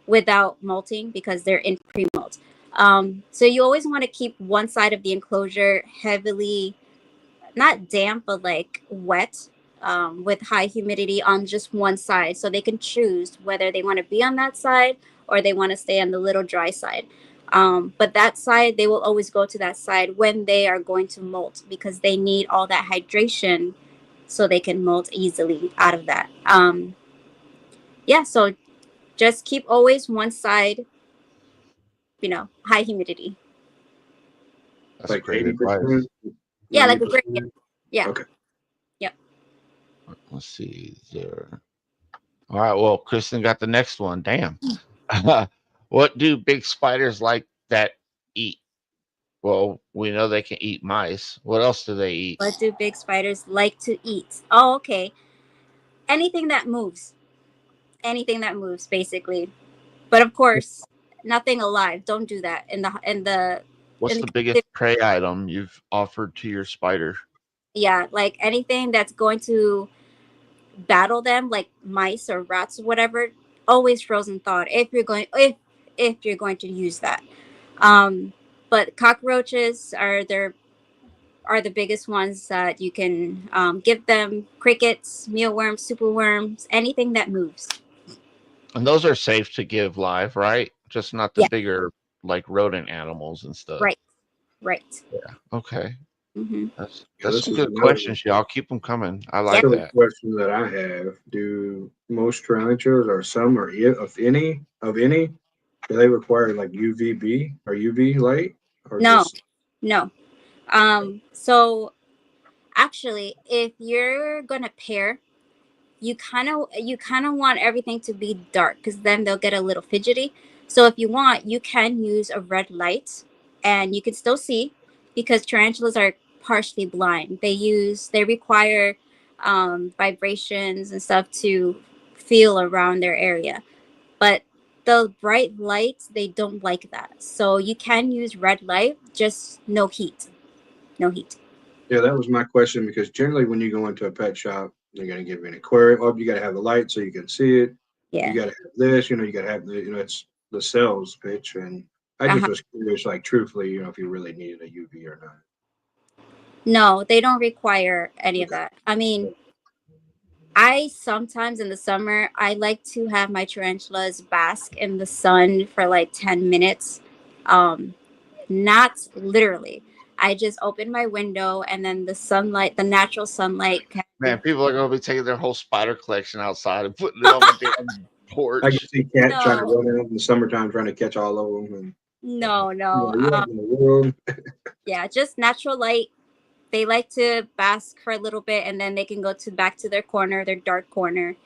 without molting because they're in pre-molt. So you always want to keep one side of the enclosure heavily, not damp, but like wet, with high humidity on just one side. So they can choose whether they want to be on that side or they want to stay on the little dry side. But that side, they will always go to that side when they are going to molt because they need all that hydration so they can molt easily out of that. Yeah, so just keep always one side, high humidity. That's Like great advice. 80%, Yeah, like a 90%. gradient. Yeah. Okay. Yep. Let's see there. All right. Well, Kristen got the next one. Damn. What do big spiders like that eat? Well, we know they can eat mice. What else do they eat? What do big spiders like to eat? Oh, okay. Anything that moves. Anything that moves, basically. But of course, nothing alive. Don't do that What's in the the biggest prey item you've offered to your spider? yeah, like anything that's going to battle them, like mice or rats or whatever. Always frozen thawed if you're going to use that. Um, but cockroaches are the biggest ones that you can give them. Crickets, mealworms, superworms, anything that moves. And those are safe to give live, right? Just not the Yeah, bigger, like rodent animals and stuff. right, right. Yeah. Okay. Mm-hmm. Yeah, That's this some is good another questions, y'all. Keep them coming. I Yeah. like silly that. question that I have. Do most tarantulas or some or of any, do they require like UVB or UV light or No, just no. So actually, if you're gonna pair, you kind of want everything to be dark because then they'll get a little fidgety. So if you want, you can use a red light, and you can still see because tarantulas are partially blind. They require vibrations and stuff to feel around their area, but the bright lights they don't like that. So you can use red light, just no heat, no heat. yeah, that was my question because generally when you go into a pet shop, they're gonna give you an aquarium. Oh, you gotta have the light so you can see it. You Yeah. gotta have this, you gotta have it's the sales pitch. And I just Uh-huh. was curious, like truthfully, if you really needed a UV or not. No, they don't require any of Okay. that. I mean, I sometimes in the summer I like to have my tarantulas bask in the sun for like 10 minutes. Um Not literally. I just open my window and then the natural sunlight can Man, people are gonna be taking their whole spider collection outside and putting it on the damn I can porch. see Cat trying to No. run out in the summertime trying to catch all of them. And No, no. what in the world? Yeah, just natural light. They like to bask for a little bit and then they can go to back to their corner, their dark corner.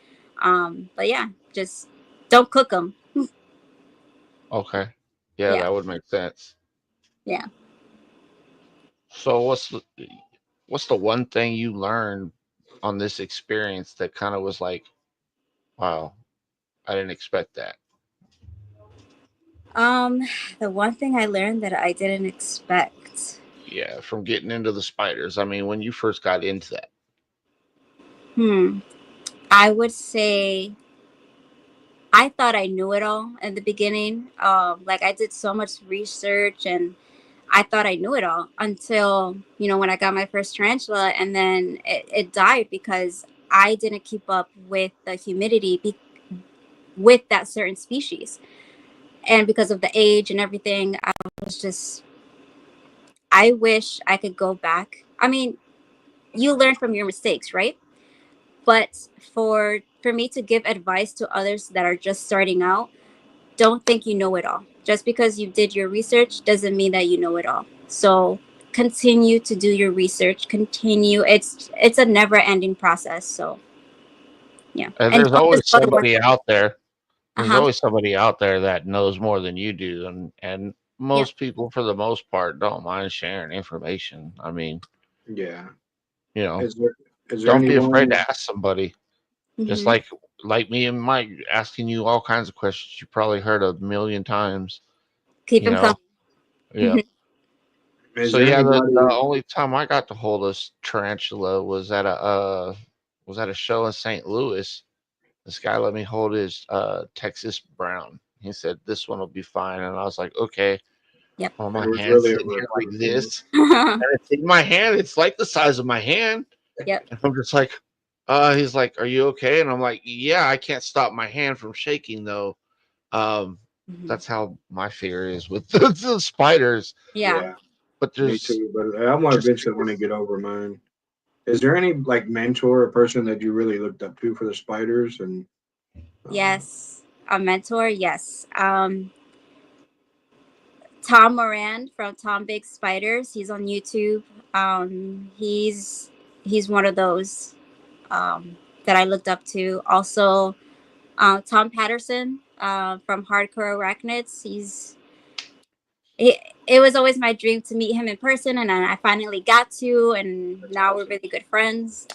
But yeah, just don't cook them. Okay. Yeah, Yeah. that would make sense. Yeah. So what's the one thing you learned on this experience that kind of was like, wow, I didn't expect that. Um, the one thing I learned that I didn't expect. Yeah, from getting into the spiders. I mean, when you first got into that. Hmm. I would say I thought I knew it all in the beginning. Like I did so much research and I thought I knew it all until, when I got my first tarantula and then it died because I didn't keep up with the humidity with that certain species. And because of the age and everything, I was just, I wish I could go back. I mean, you learn from your mistakes, right? But for me to give advice to others that are just starting out, don't think you know it all. Just because you did your research doesn't mean that you know it all. So continue to do your research. Continue. It's a never ending process. So yeah, And and there's don't always just go to work. somebody out there. Uh There's huh. always somebody out there that knows more than you do, and Yeah. most people, for the most part, don't mind sharing information. I mean, Yeah. you know, Is there is there don't be afraid to anyone? ask somebody. Just Hmm. like me and Mike asking you all kinds of questions you probably heard a million times. Keep You them coming. know, yeah. Is So there yeah, the anybody? only time I got to hold a tarantula was at a show in St. Louis. This guy let me hold his Texas brown. He said this one will be fine, and I was like, okay. Yep. on It my was hand really sitting over a here like couple of minutes. this, and it's in my hand. It's like the size of my hand, Yep. and I'm just like, he's like, "Are you okay?" And I'm like, "Yeah, I can't stop my hand from shaking though." Um, Mhm. that's how my fear is with the spiders. Yeah. Yeah, But me there's too. But I want to just eventually want to get over mine. Is there any like mentor or person that you really looked up to for the spiders? And um, Yes. A mentor. Yes. Tom Moran from Tom Big Spiders. He's on YouTube. He's one of those that I looked up to. Also, Tom Patterson from Hardcore Arachnids. It was always my dream to meet him in person, and I finally got to, and that's now we're awesome. really good friends.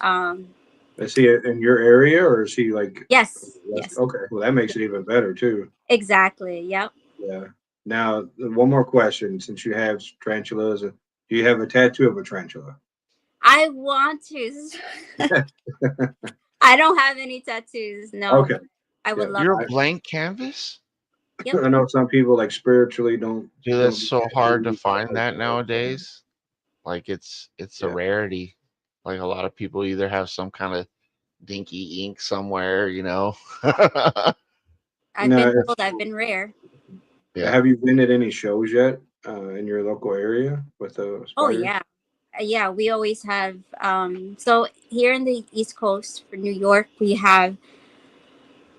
Is he in your area or is he like Yes, west? yes, Okay, well that makes it even better too. exactly. Yep. Yeah. Now, one more question: since you have tarantulas, do you have a tattoo of a tarantula? I want to. I don't have any tattoos. No, Okay. I would Yeah. love you're a to. blank canvas. Yep. I know some people like spiritually Dude, that's don't get so hard to tattoos, stuff find like that that. So, nowadays. Like it's a yeah. rarity. Like a lot of people either have some kind of dinky ink somewhere, you know. I've Now, been told I've been rare. Yeah. have you been at any shows yet in your local area with the Oh spiders? yeah. Yeah, we always have so here in the East Coast for New York, we have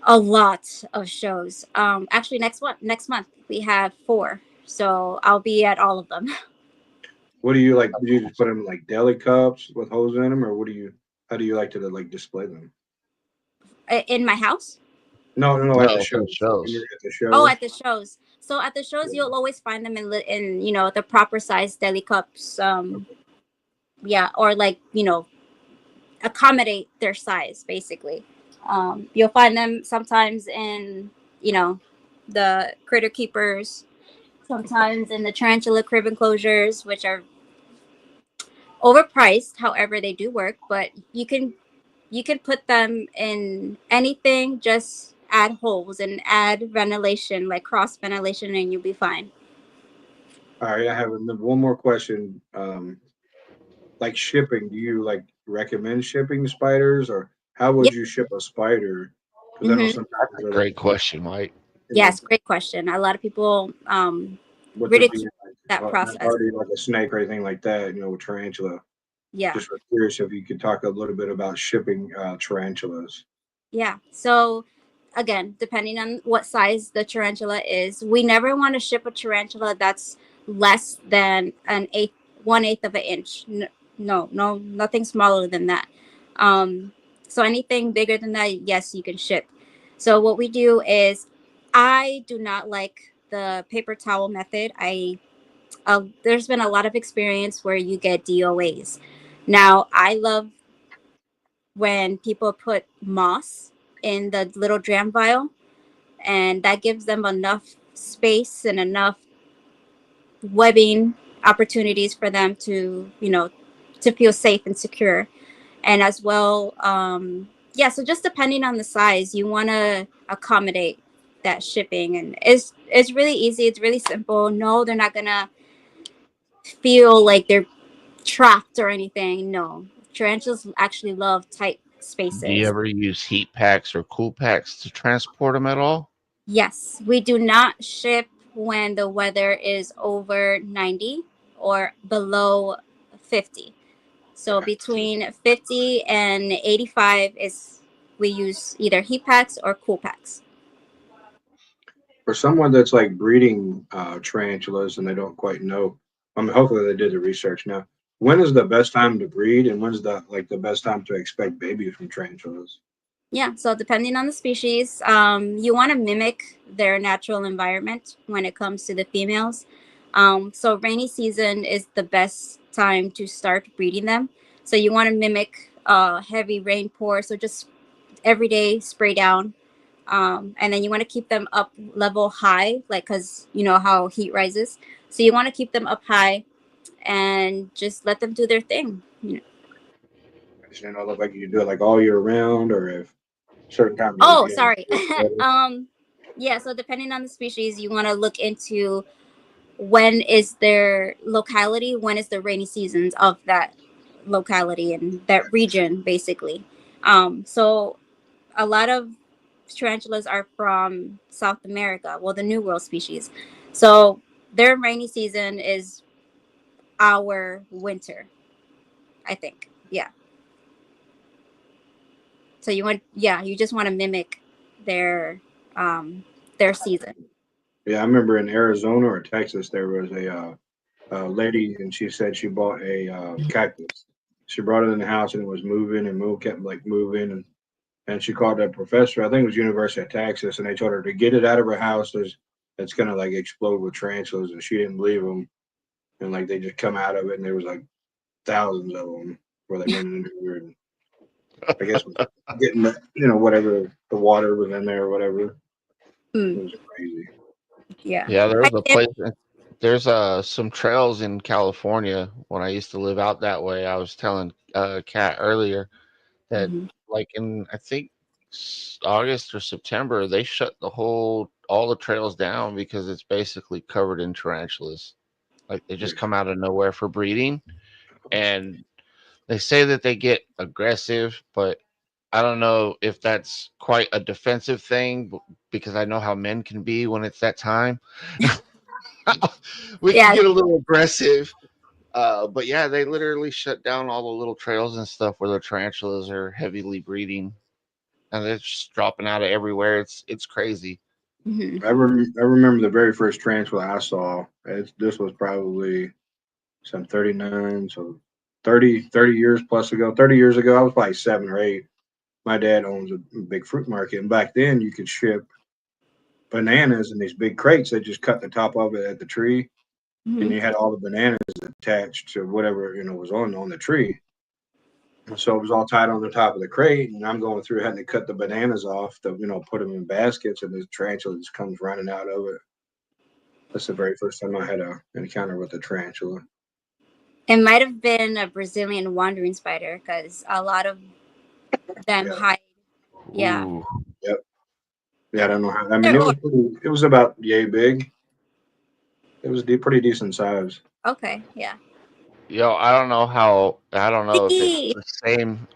a lot of shows. Actually next month we have 4. So I'll be at all of them. What do you like? Do you just put them in like deli cups with holes in them, or what do you? How do you like to like display them? In my house. No, no, no. At the No, for the shows, when you're shows. at the Oh, shows. at the shows. So at the shows Yeah. you'll always find them in the proper size deli cups. Yeah, or like, accommodate their size basically. You'll find them sometimes in, you know, the critter keepers, sometimes in the tarantula crib enclosures, which are overpriced. However, they do work, but you can put them in anything. Just add holes and add ventilation, like cross ventilation, and you'll be fine. All right, I have one more question. Like shipping, do you like recommend shipping spiders, or how would Yep. you ship a spider? Because I know Hmm. sometimes A they're like, great question, Mike. you know, Yes, great question. A lot of people with them being ridicule that like not process. already like a snake or anything like that, with tarantula. Yeah. Just was curious if you could talk a little bit about shipping tarantulas. Yeah. So again, depending on what size the tarantula is, we never want to ship a tarantula that's less than an eighth, 1/8 of an inch. No, no, nothing smaller than that. Um, so anything bigger than that, yes, you can ship. So what we do is, I do not like the paper towel method. There's been a lot of experience where you get DOAs. Now, I love when people put moss in the little dram vial, and that gives them enough space and enough webbing opportunities for them to feel safe and secure. And as well, yeah, so just depending on the size, you want to accommodate that shipping. And it's really easy, it's really simple. No, they're not gonna feel like they're trapped or anything. No, tarantulas actually love tight Do you spaces. ever use heat packs or cool packs to transport them at all? Yes, we do not ship when the weather is over 90 or below 50. So between 50 and 85 is, we use either heat packs or cool packs. For someone that's like breeding tarantulas and they don't quite know, I mean, hopefully they did the research. Now, when is the best time to breed, and when's the best time to expect babies from tarantulas? Yeah, so depending on the species, you want to mimic their natural environment when it comes to the females. So rainy season is the best time to start breeding them. So you want to mimic heavy rain pour. So just every day spray down, and then you want to keep them up level high, like, because you know how heat rises. So you want to keep them up high and just let them do their thing. I just didn't know if like you could do it like all year round, or if certain time of Oh, year. sorry. Yeah, so depending on the species, you want to look into when is their locality, when is the rainy seasons of that locality and that region, basically. So a lot of tarantulas are from South America, well, the New World species. So their rainy season is our winter, I think. Yeah. So you just want to mimic their their season. Yeah, I remember in Arizona or Texas there was a lady, and she said she bought a cactus. She brought it in the house, and it was moving and kept like moving, and she called that professor. I think it was University of Texas, and they told her to get it out of her house. It's gonna like explode with tarantulas, and she didn't believe them. And like they just come out of it, and there was like thousands of them where they went into her. And I guess getting the, whatever the water was in there or whatever. It Mm, was crazy. yeah. Yeah, there I was a did. place. There's some trails in California when I used to live out that way. I was telling Kat earlier that Mhm. like in I think August or September they shut all the trails down because it's basically covered in tarantulas. Like they just come out of nowhere for breeding, and they say that they get aggressive, but I don't know if that's quite a defensive thing because I know how men can be when it's that time. We can Yeah. get a little aggressive. But yeah, they literally shut down all the little trails and stuff where the tarantulas are heavily breeding, and they're just dropping out of everywhere. It's crazy. Hmm. I remember the very first tarantula I saw. This was probably some 39, so 30 years plus ago. 30 years ago, I was probably 7 or 8. My dad owns a big fruit market, and back then you could ship bananas in these big crates. They just cut the top of it at the tree, and Hmm. you had all the bananas attached to whatever was on the tree. So it was all tied on the top of the crate, and I'm going through having to cut the bananas off to put them in baskets, and this tarantula just comes running out of it. That's the very first time I had an encounter with a tarantula. It might have been a Brazilian wandering spider because a lot of them Yeah, hide. Yeah. Ooh, yep. Yeah, I don't know how. I mean, Either or. it was about yay big. It was pretty decent size. Okay. Yeah. yo, I don't know if it's Dicky. the same.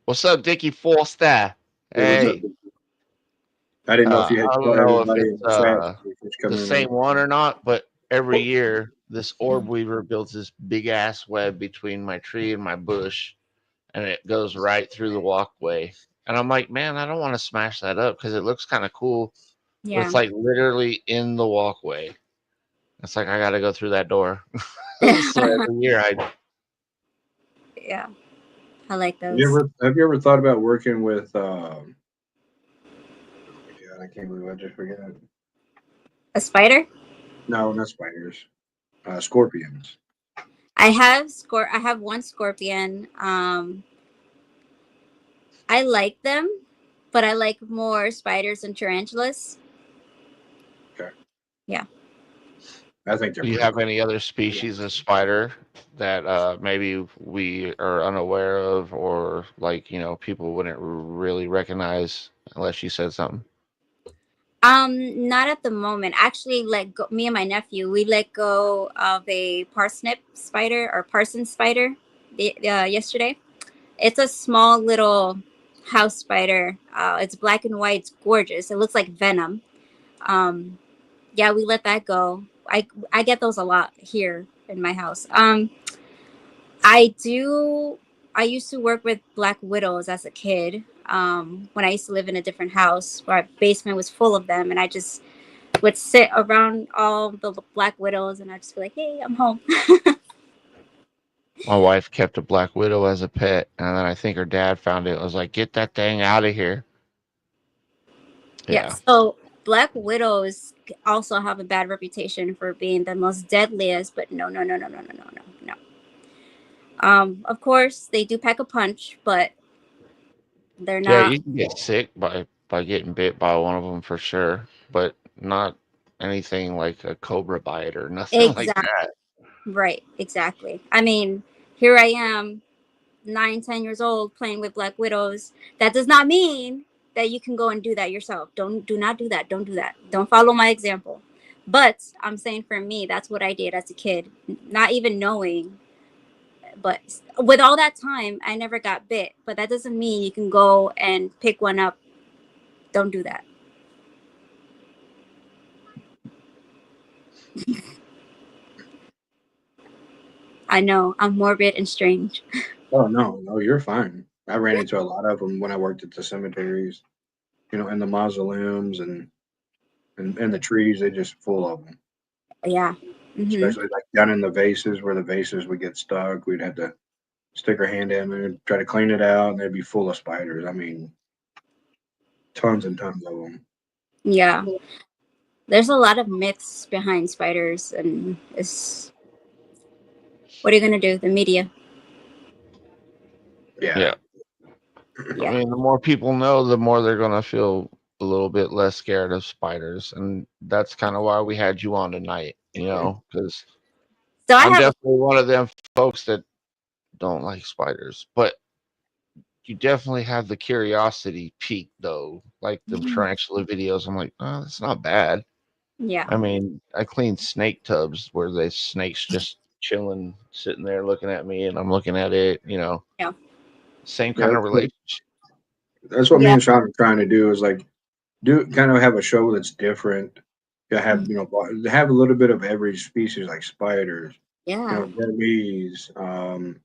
What's up, Dickie Forster? It was up. Hey, I didn't know if you had I to don't tell know if everybody it's in the chat if it's the coming in or same not. one or not, but every year this orb weaver builds this big ass web between my tree and my bush, and it goes right through the walkway. And I'm like, man, I don't want to smash that up because it looks kind of cool, but Yeah. it's like literally in the walkway. It's like I got to go through that door. So every year I Yeah. I like Have you those. ever have you ever thought about working with? God, I can't believe I just forgot. A spider? No, not spiders. Scorpions. I have one scorpion. I like them, but I like more spiders and tarantulas. Okay, Yeah. I think they're do you pretty have cool. any other species of spider that maybe we are unaware of, or like people wouldn't really recognize unless you said something? Not at the moment. Actually, me and my nephew, we let go of a parsnip spider or parson spider yesterday. It's a small little house spider. It's black and white. It's gorgeous. It looks like venom. Um, yeah, we let that go. I get those a lot here in my house. I do. I used to work with black widows as a kid. When I used to live in a different house, where our basement was full of them, and I just would sit around all the black widows, and I'd just be like, "Hey, I'm home." My wife kept a black widow as a pet, and then I think her dad found it. Was like, get that thing out of here. Yeah. Yeah. So black widows also have a bad reputation for being the most deadliest, but no, no, no, no, no, no, no, no, no. Of course, they do pack a punch, but they're Yeah, not you can get sick by getting bit by one of them for sure, but not anything like a cobra bite or nothing like exact that. right. Exactly. I mean, here I am, 9, 10 years old, playing with black widows. That does not mean that you can go and do that yourself. Do not do that. Don't do that. Don't follow my example. But I'm saying for me, that's what I did as a kid, not even knowing. But with all that time, I never got bit. But that doesn't mean you can go and pick one up. Don't do that. I know I'm morbid and strange. Oh no, you're fine. I ran into a lot of them when I worked at the cemeteries. In the mausoleums and the trees. They just full of them. Yeah. Hmm. Especially like down in the vases where the vases would get stuck. We'd have to stick our hand in there and try to clean it out, and they'd be full of spiders. I mean, tons and tons of them. Yeah. There's a lot of myths behind spiders, and it's what are you gonna do? The media. Yeah. I Yeah. mean, the more people know, the more they're gonna feel a little bit less scared of spiders, and that's kind of why we had you on tonight. Because So I I'm have a definitely one of them folks that don't like spiders, but you definitely have the curiosity peak though, like them tarantula videos. I'm like, oh, that's not bad. yeah. I mean, I clean snake tubs where the snakes just chilling, sitting there looking at me, and I'm looking at it. Yeah. Same Yeah, kind of relationship. that's what me Yeah. and Sean are trying to do is like do kind of have a show that's different. To have have a little bit of every species like spiders, Yeah. Burmese, I mean,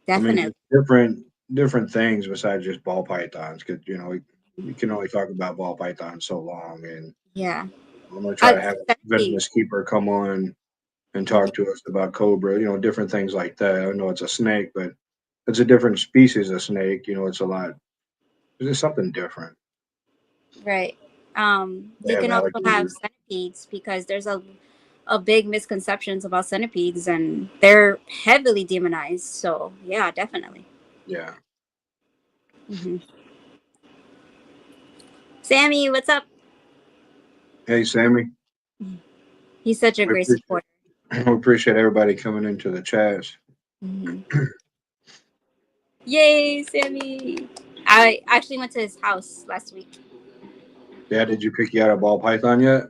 Definitely. just different things besides just ball pythons. Because we can only talk about ball pythons so long, and Yeah. I'm gonna try to have a Centipedes. venomous keeper come on and Mhm. talk to us about cobra. Different things like that. I know it's a snake, but it's a different species of snake. It's a lot. It's just something different. Right. They You have can also have alligators. centipedes because there's a big misconceptions about centipedes and they're heavily demonized. So yeah, definitely. Yeah. Hmm. Sammy, what's up? Hey, Sammy. He's such a We great appreciate supporter. we appreciate everybody coming into the chats. Hmm. Yay, Sammy! I actually went to his house last week. Yeah, did you pick you out a ball python yet?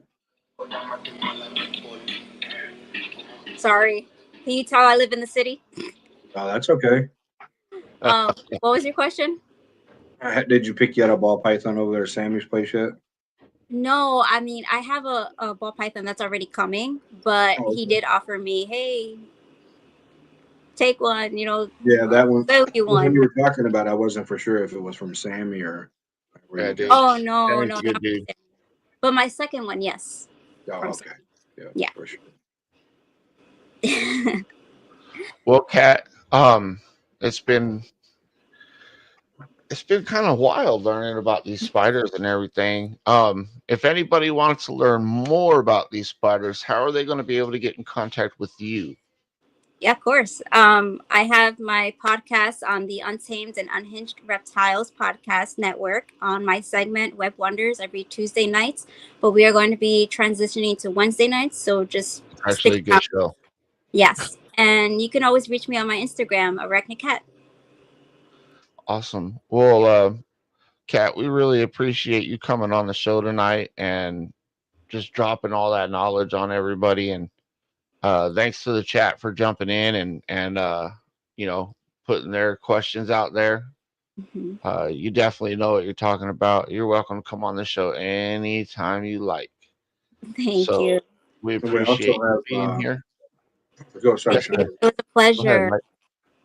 Sorry. Can you tell I live in the city? Oh, that's okay. What was your question? Did you pick you out a ball python over there at Sammy's place yet? No, I mean I have a ball python that's already coming, but Oh, he okay. did offer me, hey, take one, Yeah, I'll that one. sell you When you one. were talking about, it, I wasn't for sure if it was from Sammy or where Yeah, you dude. got. Oh no, Sammy's no, a good not dude. but my second one, yes, Oh, from okay. Yeah, yeah. for sure. Well, Kat, it's been it's been kind of wild learning about these spiders and everything. If anybody wants to learn more about these spiders, how are they going to be able to get in contact with you? Yeah, of course. I have my podcast on the Untamed and Unhinged Reptiles podcast network on my segment Web Wonders every Tuesday nights, but we are going to be transitioning to Wednesday nights, so just Actually, stick a good around. show. Yes, and you can always reach me on my Instagram, Arachnicat. Awesome. Well, Kat, we really appreciate you coming on the show tonight and just dropping all that knowledge on everybody. And thanks to the chat for jumping in and you know putting their questions out there. Mhm. You definitely know what you're talking about. You're welcome to come on the show anytime you like. Thank you. So we And we also appreciate you being have. here. Go, sorry, Yes, Sean. sir. It was a Go ahead, pleasure. Mike.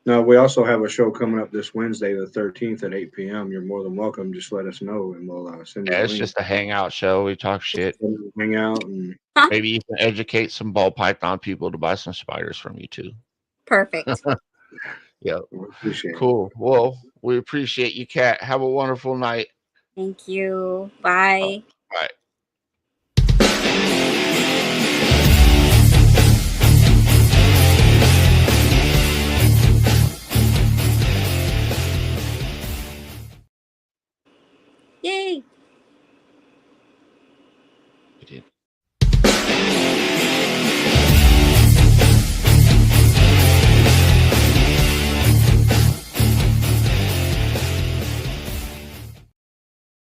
No, we also have a show coming up this Wednesday, the 13th at 8 p.m. You're more than welcome. Just let us know, and we'll send you Yeah, the it's link. just a hangout show. We talk shit. Hang out and Huh? Maybe you can educate some ball python people to buy some spiders from you too. Perfect. Yep. we appreciate it. Cool. Well, we appreciate you, Kat. Have a wonderful night. Thank you. All Bye. right. Yay. We did.